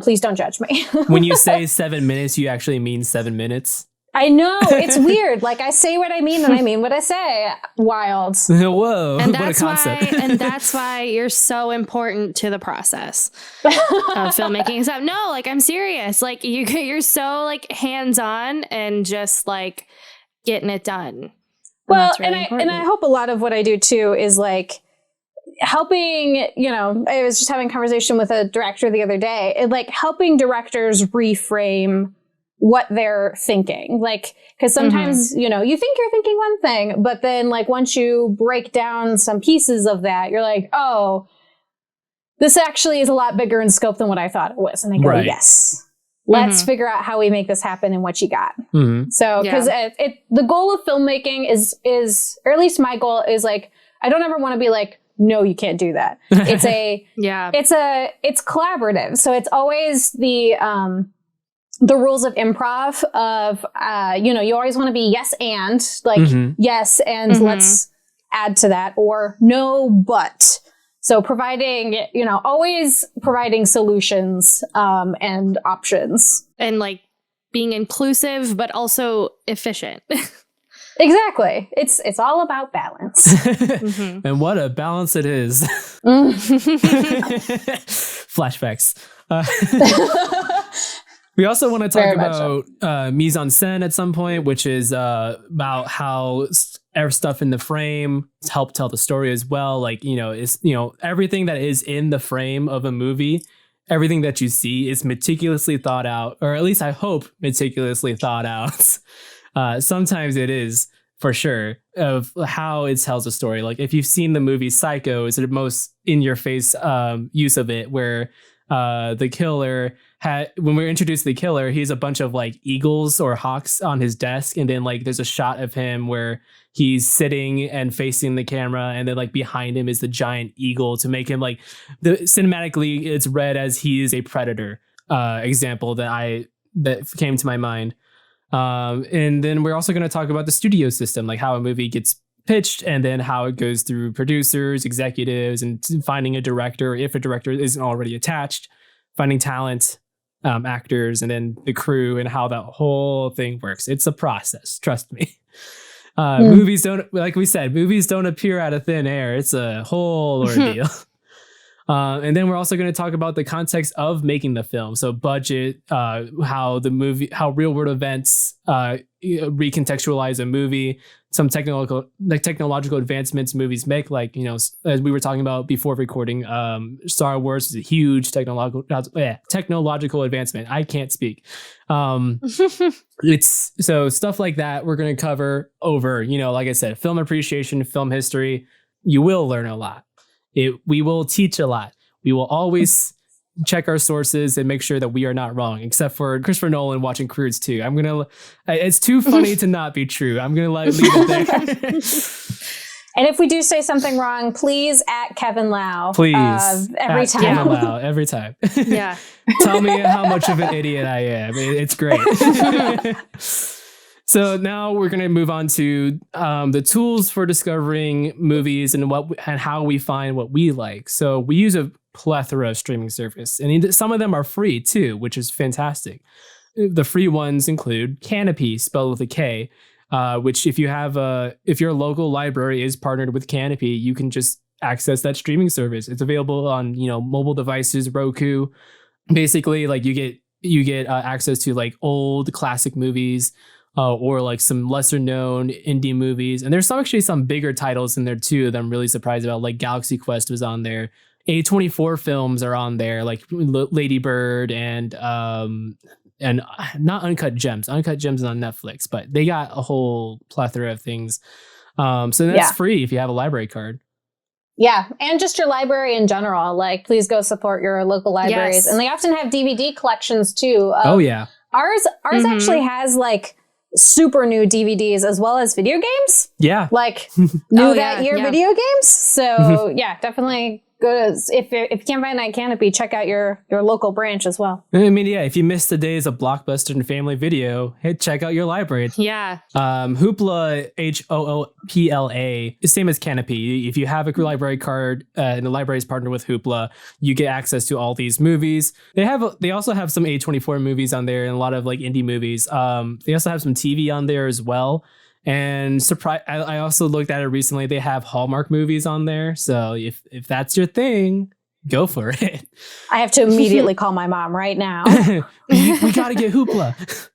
Please don't judge me. When you say 7 minutes, you actually mean 7 minutes? I know, it's weird. Like I say what I mean and I mean what I say. Wild. Whoa, and what a concept. That's why you're so important to the process of filmmaking. So, no, like I'm serious. Like you're so like hands-on and just like getting it done. Well, and I hope a lot of what I do too is like helping, I was just having a conversation with a director the other day, and like helping directors reframe what they're thinking. Like, because sometimes, you think you're thinking one thing, but then like once you break down some pieces of that, you're like, oh, this actually is a lot bigger in scope than what I thought it was. And I go, yes, let's figure out how we make this happen and what you got. So, because the goal of filmmaking is, or at least my goal is like, I don't ever want to be like, no, you can't do that. It's it's collaborative. So it's always the rules of improv of, you always want to be yes and, like, yes and let's add to that, or no but. So providing, always providing solutions and options. And like being inclusive, but also efficient. Exactly. It's all about balance. And what a balance it is. Flashbacks. We also want to talk about mise en scène at some point, which is about how stuff in the frame help tell the story as well. Like, everything that is in the frame of a movie, everything that you see is meticulously thought out, or at least I hope meticulously thought out. Sometimes it is, for sure, of how it tells a story. Like if you've seen the movie Psycho, is the most in your face use of it, where the killer when we're introduced to the killer, he's a bunch of like eagles or hawks on his desk, and then like there's a shot of him where he's sitting and facing the camera, and then like behind him is the giant eagle to make him like cinematically it's read as he is a predator. Example that came to my mind. And then we're also going to talk about the studio system, like how a movie gets pitched and then how it goes through producers, executives, and finding a director, if a director isn't already attached, finding talent, actors, and then the crew, and how that whole thing works. It's a process, trust me. Movies don't, like we said, movies don't appear out of thin air. It's a whole ordeal. And then we're also going to talk about the context of making the film. So budget, how real world events recontextualize a movie, some technological advancements movies make, like, as we were talking about before recording, Star Wars is a huge technological advancement. I can't speak. It's so stuff like that we're going to cover over, like I said, film appreciation, film history. You will learn a lot. We will teach a lot. We will always check our sources and make sure that we are not wrong, except for Christopher Nolan watching Croods 2. It's too funny to not be true. I'm going to leave it there. And if we do say something wrong, please at Kevin Lau. Please. Every time. Kevin Lau, every time. Yeah. Tell me how much of an idiot I am. It's great. So now we're going to move on to the tools for discovering movies and how we find what we like. So we use a plethora of streaming service, and some of them are free too, which is fantastic. The free ones include Canopy, spelled with a K, which if your local library is partnered with Canopy, you can just access that streaming service. It's available on mobile devices, Roku. Basically, like you get access to like old classic movies. Or like some lesser known indie movies. And there's actually some bigger titles in there too that I'm really surprised about. Like Galaxy Quest was on there. A24 films are on there, like Lady Bird and not Uncut Gems. Uncut Gems is on Netflix, but they got a whole plethora of things. So that's free if you have a library card. Yeah, and just your library in general. Like, please go support your local libraries. Yes. And they often have DVD collections too. Oh yeah. Ours actually has like super new DVDs as well as video games. Yeah. Like new that year video games. So yeah, definitely go to, if you can't find that Canopy, check out your local branch as well. I mean, yeah, if you missed the days of Blockbuster and Family Video, hey, check out your library. Yeah. Hoopla, Hoopla, is same as Canopy. If you have a library card and the library is partnered with Hoopla, you get access to all these movies. They also have some A24 movies on there and a lot of like indie movies. They also have some TV on there as well. And I also looked at it recently. They have Hallmark movies on there. So if that's your thing, go for it. I have to immediately call my mom right now. we got to get Hoopla.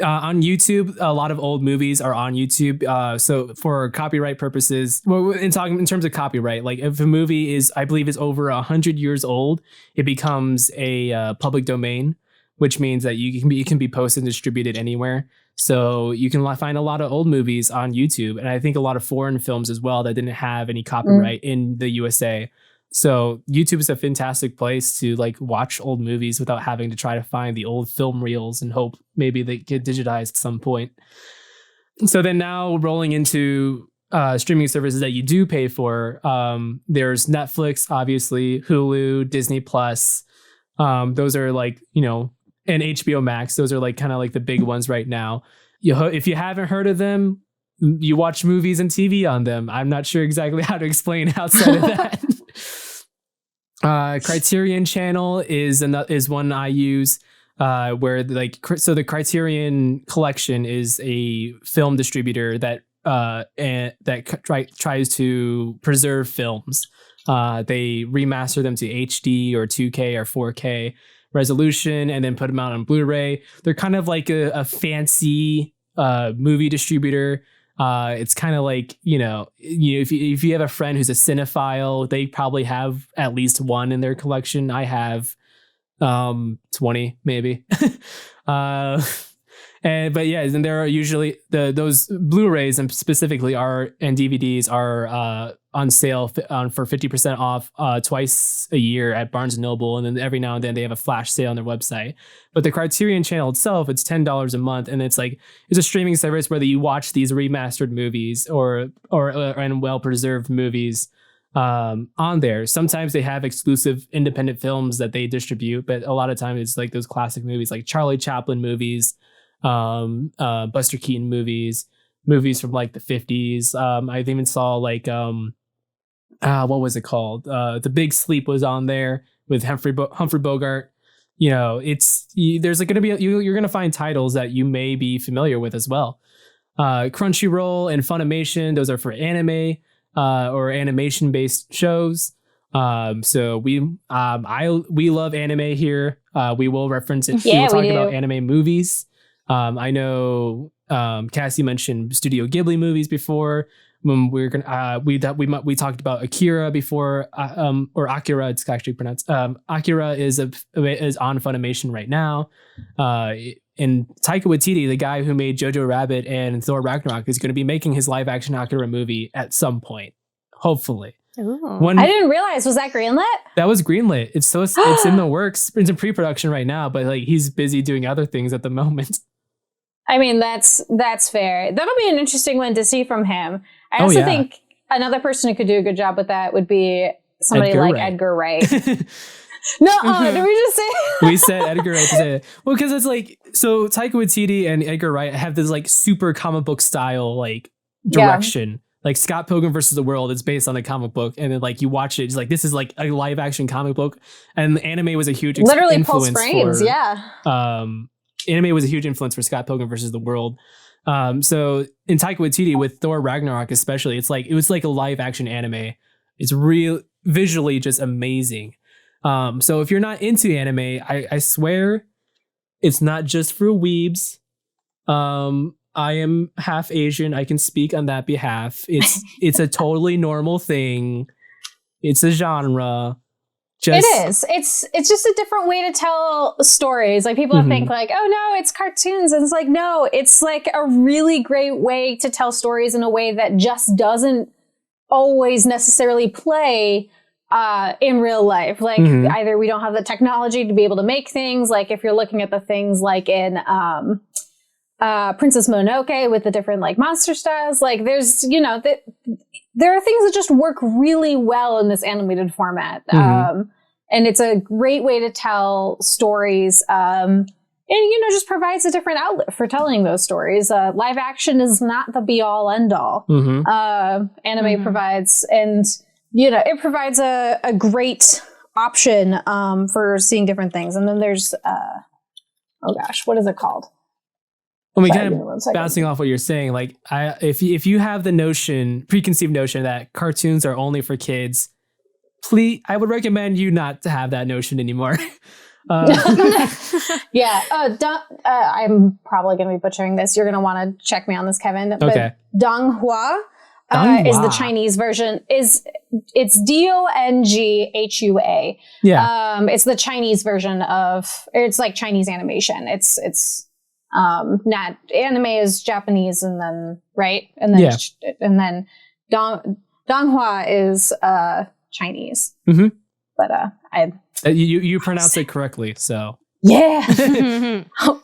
On YouTube, a lot of old movies are on YouTube. So for copyright purposes, in terms of copyright, like if a movie I believe is over 100 years old, it becomes a public domain, which means that it can be posted and distributed anywhere. So you can find a lot of old movies on YouTube, and I think a lot of foreign films as well that didn't have any copyright in the USA. So YouTube is a fantastic place to like watch old movies without having to try to find the old film reels and hope maybe they get digitized at some point. So then now rolling into streaming services that you do pay for, there's Netflix, obviously, Hulu, Disney Plus. Those are like, and HBO Max. Those are like kind of like the big ones right now. If you haven't heard of them, you watch movies and TV on them. I'm not sure exactly how to explain outside of that. Criterion Channel is one I use, where the Criterion Collection is a film distributor that tries to preserve films. They remaster them to HD or 2K or 4K resolution and then put them out on Blu-ray. They're kind of like a fancy movie distributor. It's kind of like, if you have a friend who's a cinephile, they probably have at least one in their collection. I have 20 maybe. And there are usually those Blu-rays and specifically and DVDs are on sale for 50% off twice a year at Barnes & Noble, and then every now and then they have a flash sale on their website. But the Criterion Channel itself, it's $10 a month, and it's a streaming service where you watch these remastered movies or well preserved movies on there. Sometimes they have exclusive independent films that they distribute, but a lot of times it's like those classic movies, like Charlie Chaplin movies, Buster Keaton movies from like the 50s. I even saw like what was it called? The Big Sleep was on there with Humphrey Bogart. There's like going to be you're going to find titles that you may be familiar with as well. Crunchyroll and Funimation, those are for anime or animation based shows. So we love anime here. We will reference it. Yeah, we will talk we do. about anime movies. I know Cassie mentioned Studio Ghibli movies before. When we're gonna we talked about Akira before, or Akira, it's actually pronounced. Akira is on Funimation right now. And Taika Waititi, the guy who made Jojo Rabbit and Thor Ragnarok, is going to be making his live action Akira movie at some point, hopefully. Ooh. I didn't realize, was that greenlit? That was greenlit. It's in the works. It's in pre-production right now, but like he's busy doing other things at the moment. I mean, that's fair. That'll be an interesting one to see from him. I also think another person who could do a good job with that would be somebody Edgar Wright. No, did we just say? We said Edgar Wright to say it. Well, because it's like, so Taika Waititi and Edgar Wright have this like super comic book style like direction. Yeah. Like Scott Pilgrim versus the World is based on a comic book, and then like you watch it, it's like this is like a live action comic book, and the anime was a huge literally pulse frames. Anime was a huge influence for Scott Pilgrim versus the World. So in Taika Waititi with Thor Ragnarok especially, it was like a live action anime. It's real visually just amazing. So if you're not into anime, I swear it's not just for weebs. I am half Asian. I can speak on that behalf. It's a totally normal thing. It's a genre. It is. It's just a different way to tell stories. Like people think like, oh no, it's cartoons. And it's like, no, it's like a really great way to tell stories in a way that just doesn't always necessarily play in real life. Like either we don't have the technology to be able to make things. Like if you're looking at the things like in Princess Mononoke with the different like monster styles, like there's, there are things that just work really well in this animated format. And it's a great way to tell stories. And, just provides a different outlet for telling those stories. Live action is not the be all end all. Anime provides, and, it provides a great option for seeing different things. And then there's, oh gosh, what is it called? Well, we kind of bouncing off what you're saying, like if you have the preconceived notion that cartoons are only for kids, please, I would recommend you not to have that notion anymore. Yeah. I'm probably going to be butchering this. You're going to want to check me on this, Kevin. Okay. But Donghua is the Chinese version. It's Donghua. Yeah. It's the Chinese version it's like Chinese animation. It's not anime is Japanese, and then and then Donghua is Chinese. But you pronounced it correctly, so yeah.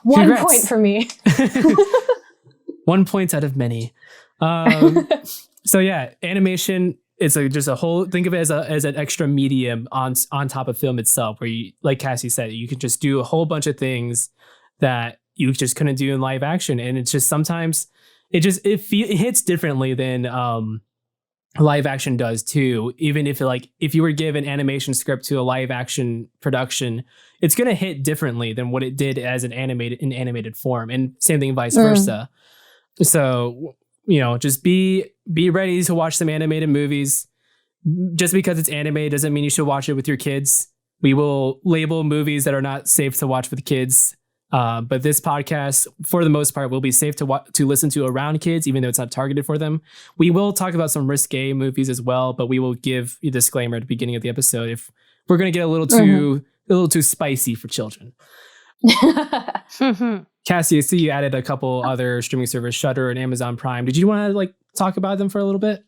1 point for me. 1 point out of many. So yeah, animation is just a whole, think of it as an extra medium on top of film itself, where you, like Cassie said, you could just do a whole bunch of things that you just couldn't do in live action. And it's just sometimes it hits differently than live action does too. Even if if you were given animation script to a live action production, it's going to hit differently than what it did as in animated form, and same thing vice versa. So, just be ready to watch some animated movies. Just because it's anime doesn't mean you should watch it with your kids. We will label movies that are not safe to watch with kids. But this podcast, for the most part, will be safe to listen to around kids, even though it's not targeted for them. We will talk about some risque movies as well, but we will give a disclaimer at the beginning of the episode if we're going to get a little too spicy for children. Cassie, I see you added a couple other streaming services, Shudder and Amazon Prime. Did you want to talk about them for a little bit?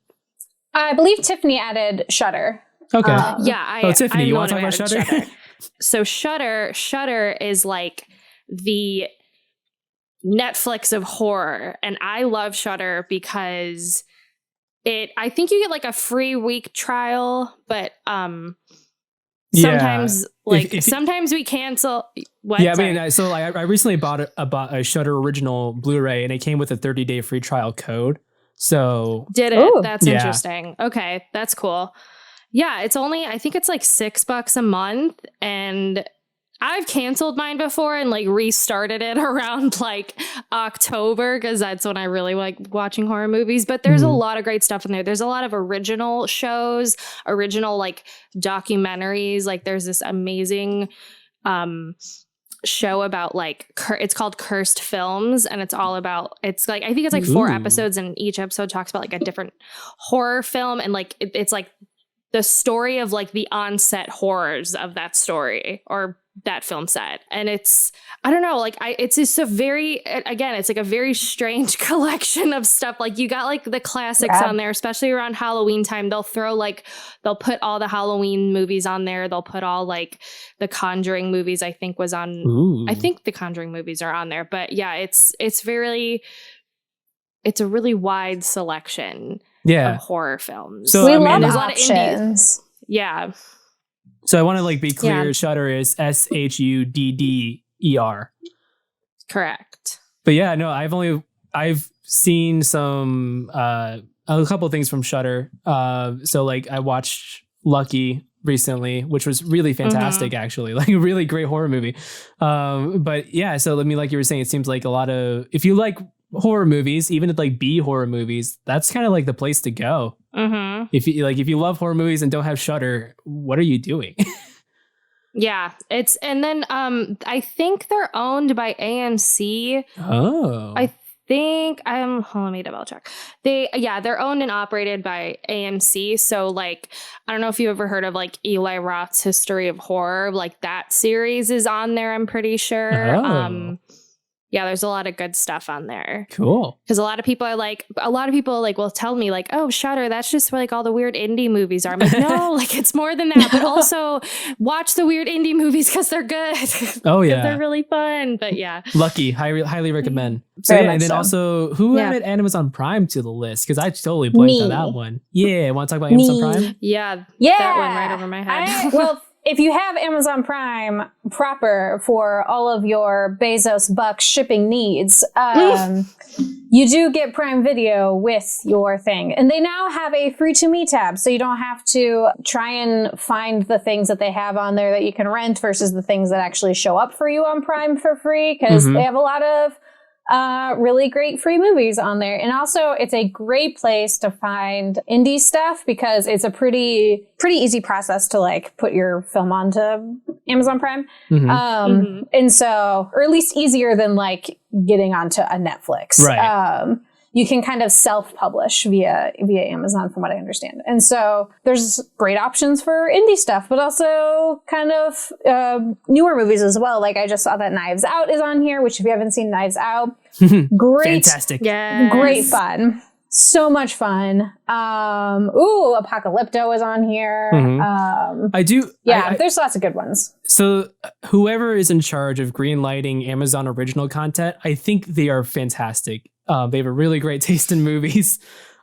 I believe Tiffany added Shudder. Okay. Tiffany, you want to talk about Shudder? So Shudder is like the Netflix of horror, and I love Shudder because I think you get like a free week trial, but sometimes sometimes we cancel. What? Yeah, I mean, so I recently bought a Shudder original Blu-ray, and it came with a 30-day free trial code. So did it? Ooh. That's interesting. Okay, that's cool. Yeah, it's only, I think it's like $6 a month, and I've canceled mine before and like restarted it around like October because that's when I really like watching horror movies. But there's a lot of great stuff in there. There's a lot of original shows, original like documentaries. Like there's this amazing show about like it's called Cursed Films, and it's all about, it's like, I think it's like 4 episodes, and each episode talks about like a different horror film, and like it's like the story of like the onset horrors of that story or that film set. And it's, I don't know, like it's just a very, again, it's like a very strange collection of stuff. Like you got like the classics on there, especially around Halloween time. They'll put all the Halloween movies on there. They'll put all like the Conjuring movies, I think was on. I think the Conjuring movies are on there. But yeah, it's a really wide selection of horror films. So we love there's options. A lot of indies. Yeah. So I want to like be clear. Shudder is SHUDDER. Correct. But yeah, no, I've seen some a couple things from Shudder. So like I watched Lucky recently, which was really fantastic, actually, like a really great horror movie. But yeah, so let me, like you were saying, it seems like a lot of, if you like horror movies, even if like B horror movies, that's kind of like the place to go. If you love horror movies and don't have Shudder, what are you doing? Yeah, it's, and then I think they're owned by AMC. I think let me double check. They're owned and operated by AMC. So like, I don't know if you ever heard of like Eli Roth's History of Horror, like that series is on there, I'm pretty sure. Yeah, there's a lot of good stuff on there. Cool. Because a lot of people will tell me like, oh, Shudder, that's just where like all the weird indie movies are. I'm like, no, like it's more than that. But also watch the weird indie movies because they're good. Oh yeah, they're really fun. But yeah, Lucky, highly recommend. So yeah, and then also, who added Amazon Prime to the list? Because I totally blanked on that one. Yeah, want to talk about Amazon Prime? Yeah, that went right over my head. If you have Amazon Prime proper for all of your Bezos buck shipping needs, you do get Prime Video with your thing. And they now have a free to me tab, so you don't have to try and find the things that they have on there that you can rent versus the things that actually show up for you on Prime for free, because they have a lot of really great free movies on there. And also it's a great place to find indie stuff because it's a pretty easy process to like put your film onto Amazon Prime. And so, or at least easier than like getting onto a Netflix. Right. You can kind of self-publish via Amazon, from what I understand. And so there's great options for indie stuff, but also kind of newer movies as well. Like I just saw that Knives Out is on here, which if you haven't seen Knives Out, great. Fantastic. Yes. Great fun. So much fun. Apocalypto is on here. I do. Yeah, there's lots of good ones. So whoever is in charge of greenlighting Amazon original content, I think they are fantastic. They have a really great taste in movies.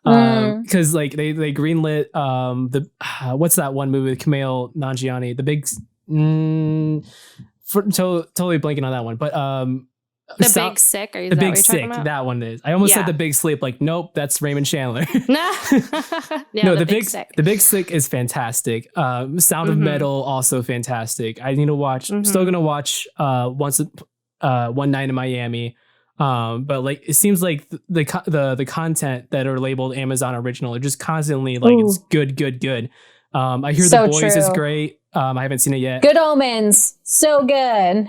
Because like they greenlit what's that one movie with Kumail Nanjiani? The big totally blanking on that one, but Big Sick. Are you the Big Sick? About? That one is. I almost said The Big Sleep. Like, nope, that's Raymond Chandler. No, the Big Sick. The Big Sick is fantastic. Sound of Metal also fantastic. I need to watch. I'm still gonna watch One Night in Miami. But like it seems like the content that are labeled Amazon original are just constantly like it's good. I hear The Boys is great. I haven't seen it yet. Good Omens, so good.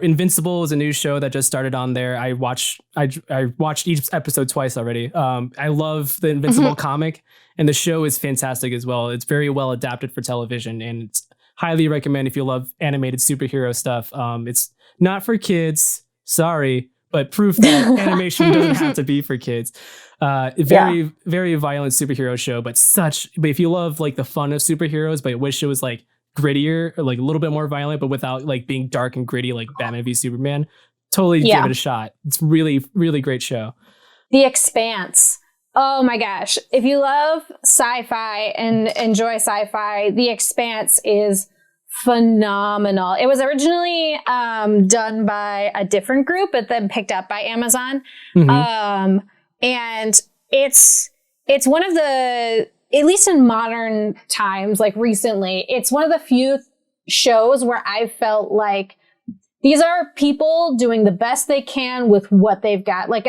Invincible is a new show that just started on there. I watched each episode twice already. I love the Invincible comic, and the show is fantastic as well. It's very well adapted for television, and it's highly recommend if you love animated superhero stuff. It's not for kids. Sorry, but proof that animation doesn't have to be for kids. Very violent superhero show, but if you love like the fun of superheroes, but wish it was like grittier or like a little bit more violent, but without like being dark and gritty like Batman v Superman, totally give it a shot. It's really, really great show. The Expanse. Oh my gosh. If you love sci-fi and enjoy sci-fi, The Expanse is phenomenal. It was originally done by a different group, but then picked up by Amazon. And it's one of the, at least in modern times, like recently, it's one of the few shows where I felt like these are people doing the best they can with what they've got. Like,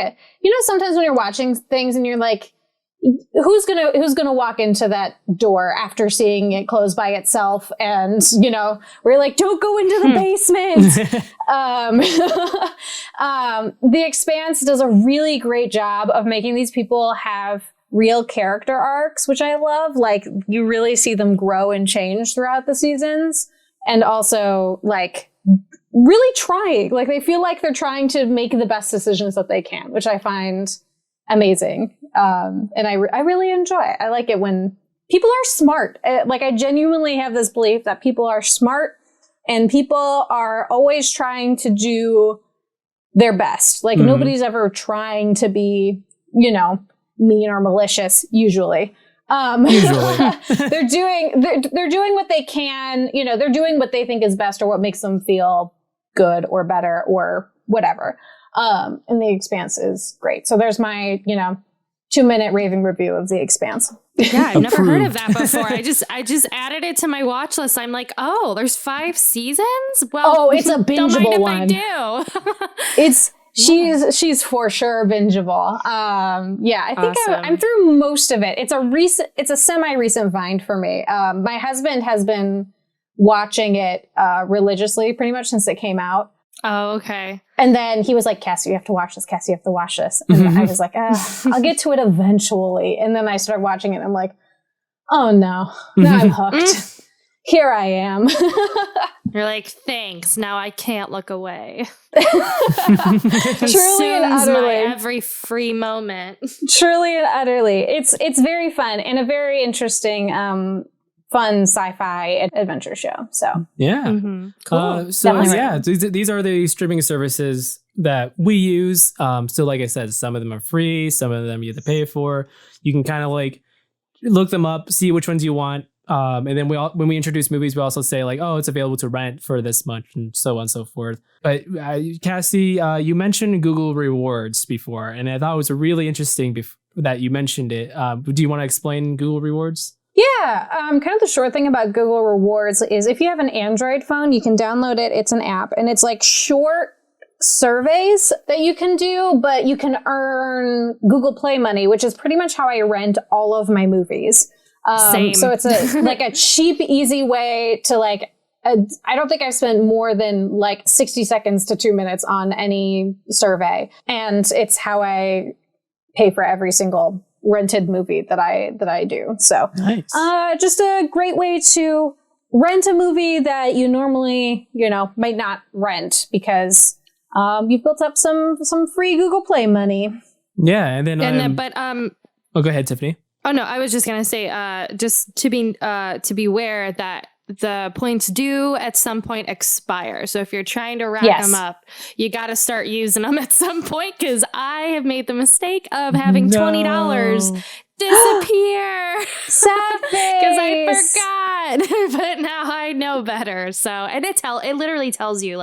sometimes when you're watching things and you're like, who's gonna walk into that door after seeing it close by itself? And, we're like, don't go into the basement. The Expanse does a really great job of making these people have real character arcs, which I love. Like, you really see them grow and change throughout the seasons. And also, like, really trying. Like, they feel like they're trying to make the best decisions that they can, which I find amazing. And I really enjoy it. I like it when people are smart. Like, I genuinely have this belief that people are smart and people are always trying to do their best. Like, nobody's ever trying to be, mean or malicious, usually. They're doing what they can, they're doing what they think is best or what makes them feel good or better or whatever. And The Expanse is great. So there's my, 2-minute raving review of The Expanse. Yeah, I've never heard of that before. I just added it to my watch list. I'm like, oh, there's 5 seasons? Well, it's a bingeable one. I do. She's for sure bingeable. I think Awesome. I'm through most of it. It's a semi-recent find for me. My husband has been watching it religiously pretty much since it came out. Oh, okay. And then he was like, Cassie, you have to watch this. Cassie, you have to watch this. And I was like, I'll get to it eventually. And then I started watching it. And I'm like, oh no, now I'm hooked. Here I am. You're like, thanks. Now I can't look away. Truly and utterly. Every free moment. Truly and utterly. It's very fun and a very interesting, fun sci-fi adventure show. So Yeah. Mm-hmm. Cool. These are the streaming services that we use. So like I said, some of them are free, some of them you have to pay for. You can kind of like look them up, see which ones you want. And then when we introduce movies, we also say like, oh, it's available to rent for this much and so on and so forth. But Cassie, you mentioned Google Rewards before, and I thought it was really interesting that you mentioned it. Do you want to explain Google Rewards? Yeah, kind of the short thing about Google Rewards is if you have an Android phone, you can download it. It's an app, and it's like short surveys that you can do, but you can earn Google Play money, which is pretty much how I rent all of my movies. Same. So it's a cheap, easy way to I don't think I've spent more than 60 seconds to 2 minutes on any survey, and it's how I pay for every single rented movie that I do. So nice. Just a great way to rent a movie that you normally, might not rent because you've built up some free Google Play money. Yeah, and then oh, go ahead, Tiffany. Oh no, I was just gonna say, just to be aware that the points do at some point expire. So if you're trying to rack them up, you got to start using them at some point. Because I have made the mistake of having $20 disappear. Sad face. Because I forgot, but now I know better. So, and it literally tells you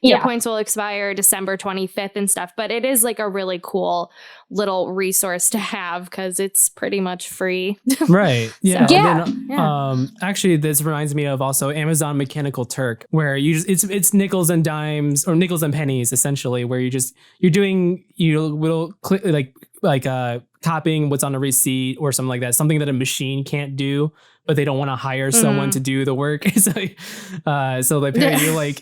your points will expire December 25th and stuff. But it is a really cool little resource to have because it's pretty much free. Right. Yeah. So, And then, actually, this reminds me of also Amazon Mechanical Turk, where it's nickels and dimes or nickels and pennies essentially, where you're doing little copying what's on a receipt or something like that, something that a machine can't do, but they don't want to hire someone to do the work. So they pay you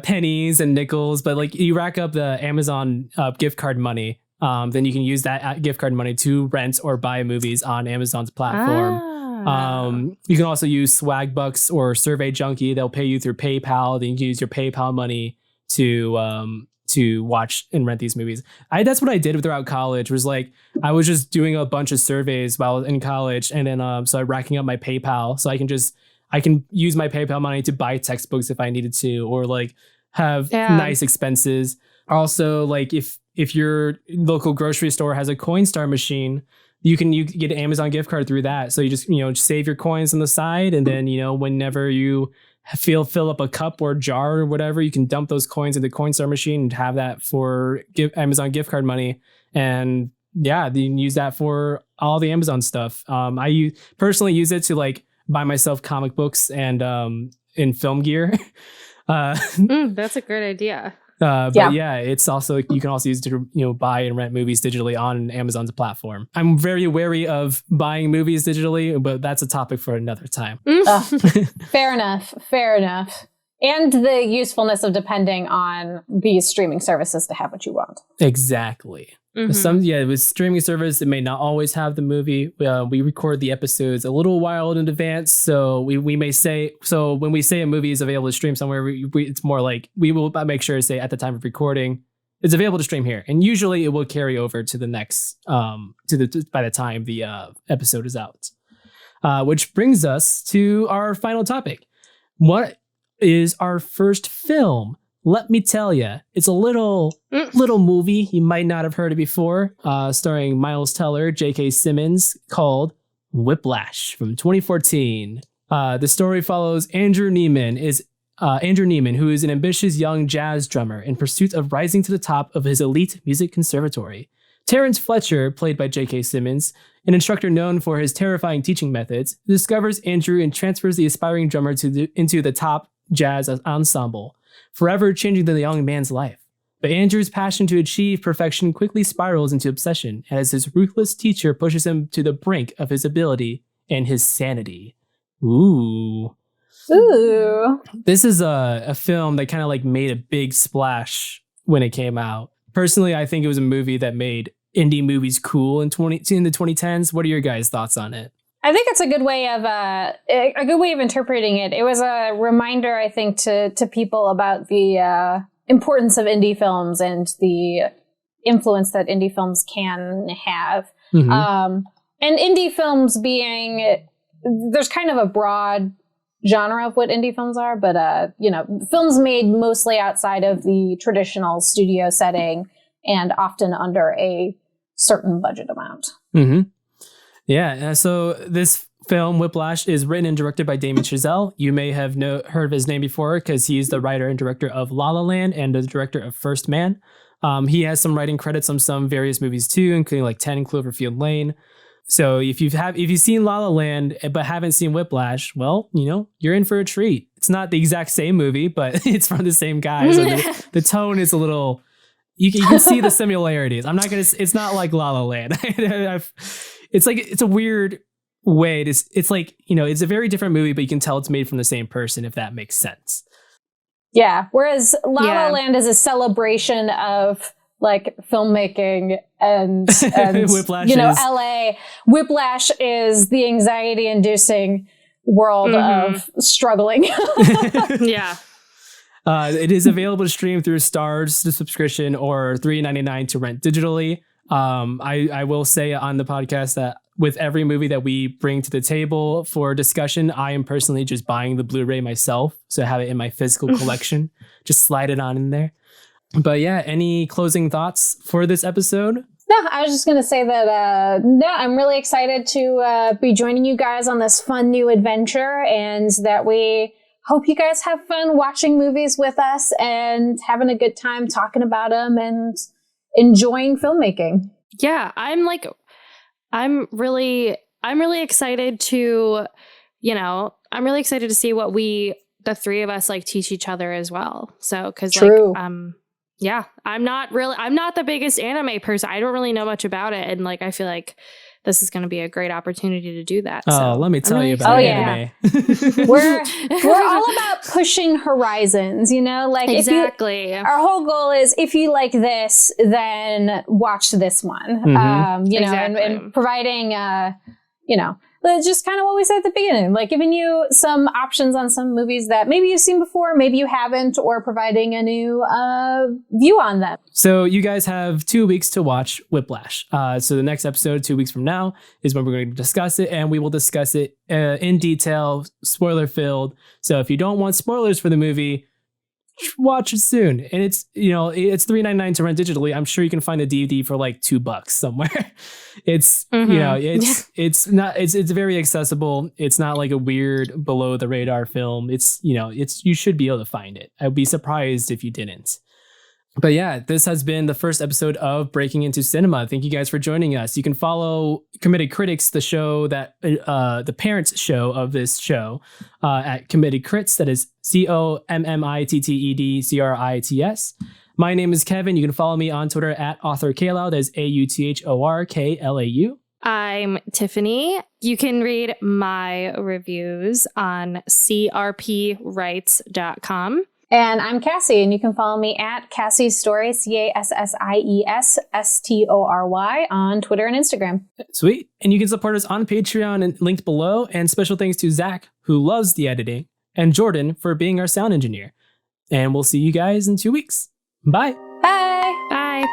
pennies and nickels, but you rack up the Amazon gift card money. Then you can use that gift card money to rent or buy movies on Amazon's platform. You can also use Swag Bucks or Survey Junkie. They'll pay you through PayPal. Then you can use your PayPal money to watch and rent these movies. That's what I did throughout college. Was I was just doing a bunch of surveys while in college, and then so I'm racking up my PayPal, so I can use my PayPal money to buy textbooks if I needed to, or have nice expenses. Also, if your local grocery store has a Coinstar machine, you get an Amazon gift card through that. So you just save your coins on the side, and then whenever you fill up a cup or jar or whatever, you can dump those coins in the Coinstar machine and have that for Amazon gift card money. And you can use that for all the Amazon stuff. I personally use it to buy myself comic books and in film gear. That's a great idea. But yeah, it's also, you can also use it to buy and rent movies digitally on Amazon's platform. I'm very wary of buying movies digitally, but that's a topic for another time. Fair enough. And the usefulness of depending on these streaming services to have what you want. Exactly. With streaming service, it may not always have the movie. We record the episodes a little while in advance, so we may say, so when we say a movie is available to stream somewhere, it's more like we will make sure to say at the time of recording it's available to stream here, and usually it will carry over to the next by the time the episode is out. Which brings us to our final topic. What is our first film? Let me tell you, it's a little movie you might not have heard of before, starring Miles Teller, J.K. Simmons, called Whiplash from 2014. The story follows Andrew Neiman, who is an ambitious young jazz drummer in pursuit of rising to the top of his elite music conservatory. Terrence Fletcher, played by J.K. Simmons, an instructor known for his terrifying teaching methods, discovers Andrew and transfers the aspiring drummer into the top jazz ensemble, forever changing the young man's life. But Andrew's passion to achieve perfection quickly spirals into obsession as his ruthless teacher pushes him to the brink of his ability and his sanity. Ooh. This is a film that kind of like made a big splash when it came out. Personally, I think it was a movie that made indie movies cool in the 2010s. What are your guys' thoughts on it? I think it's a good way of interpreting it. It was a reminder, I think, to people about the importance of indie films and the influence that indie films can have. And indie films being, there's kind of a broad genre of what indie films are, but films made mostly outside of the traditional studio setting and often under a certain budget amount. Yeah, so this film, Whiplash, is written and directed by Damien Chazelle. You may have heard of his name before because he's the writer and director of La La Land and the director of First Man. He has some writing credits on some various movies too, including like 10 Cloverfield Lane. So if you've seen La La Land but haven't seen Whiplash, well, you're in for a treat. It's not the exact same movie, but it's from the same guy. So the tone is a little. You can see the similarities. It's not like La La Land. It's a weird way. It's like, it's a very different movie, but you can tell it's made from the same person, if that makes sense. Yeah. Whereas La La Land is a celebration of like filmmaking and Whiplash LA. Whiplash is the anxiety inducing world of struggling. Yeah. It is available to stream through Starz, the subscription, or $3.99 to rent digitally. I will say on the podcast that with every movie that we bring to the table for discussion, I am personally just buying the Blu-ray myself, so I have it in my physical collection. Just slide it on in there. But yeah, any closing thoughts for this episode? No, I was just going to say that, I'm really excited to be joining you guys on this fun new adventure, and that we hope you guys have fun watching movies with us and having a good time talking about them and enjoying filmmaking. Yeah, I'm really excited to, I'm really excited to see what the three of us like teach each other as well. So, cause True. yeah, I'm not the biggest anime person. I don't really know much about it. And like, I feel like this is going to be a great opportunity to do that. Oh, let me tell you about anime. We're all about pushing horizons, like exactly. Our whole goal is if you like this, then watch this one, Exactly. and providing, just kind of what we said at the beginning, like giving you some options on some movies that maybe you've seen before, maybe you haven't, or providing a new view on them. So you guys have 2 weeks to watch Whiplash. So the next episode, 2 weeks from now, is when we're going to discuss it, and we will discuss it in detail, spoiler filled. So if you don't want spoilers for the movie, watch it soon. And it's $3.99 to rent digitally. I'm sure you can find a DVD for like $2 somewhere. It's it's very accessible. It's not like a weird below the radar film. You should be able to find it. I'd be surprised if you didn't. But yeah, this has been the first episode of Breaking Into Cinema. Thank you guys for joining us. You can follow Committed Critics, the show that the parents show of this show, at Committed Crits. That is COMMITTEDCRITS. My name is Kevin. You can follow me on Twitter at authorklau. That is AUTHORKLAU. I'm Tiffany. You can read my reviews on crpwrites.com. And I'm Cassie, and you can follow me at Cassie's Story, CASSIESSTORY on Twitter and Instagram. Sweet. And you can support us on Patreon and linked below. And special thanks to Zach, who loves the editing, and Jordan for being our sound engineer. And we'll see you guys in 2 weeks. Bye. Bye. Bye.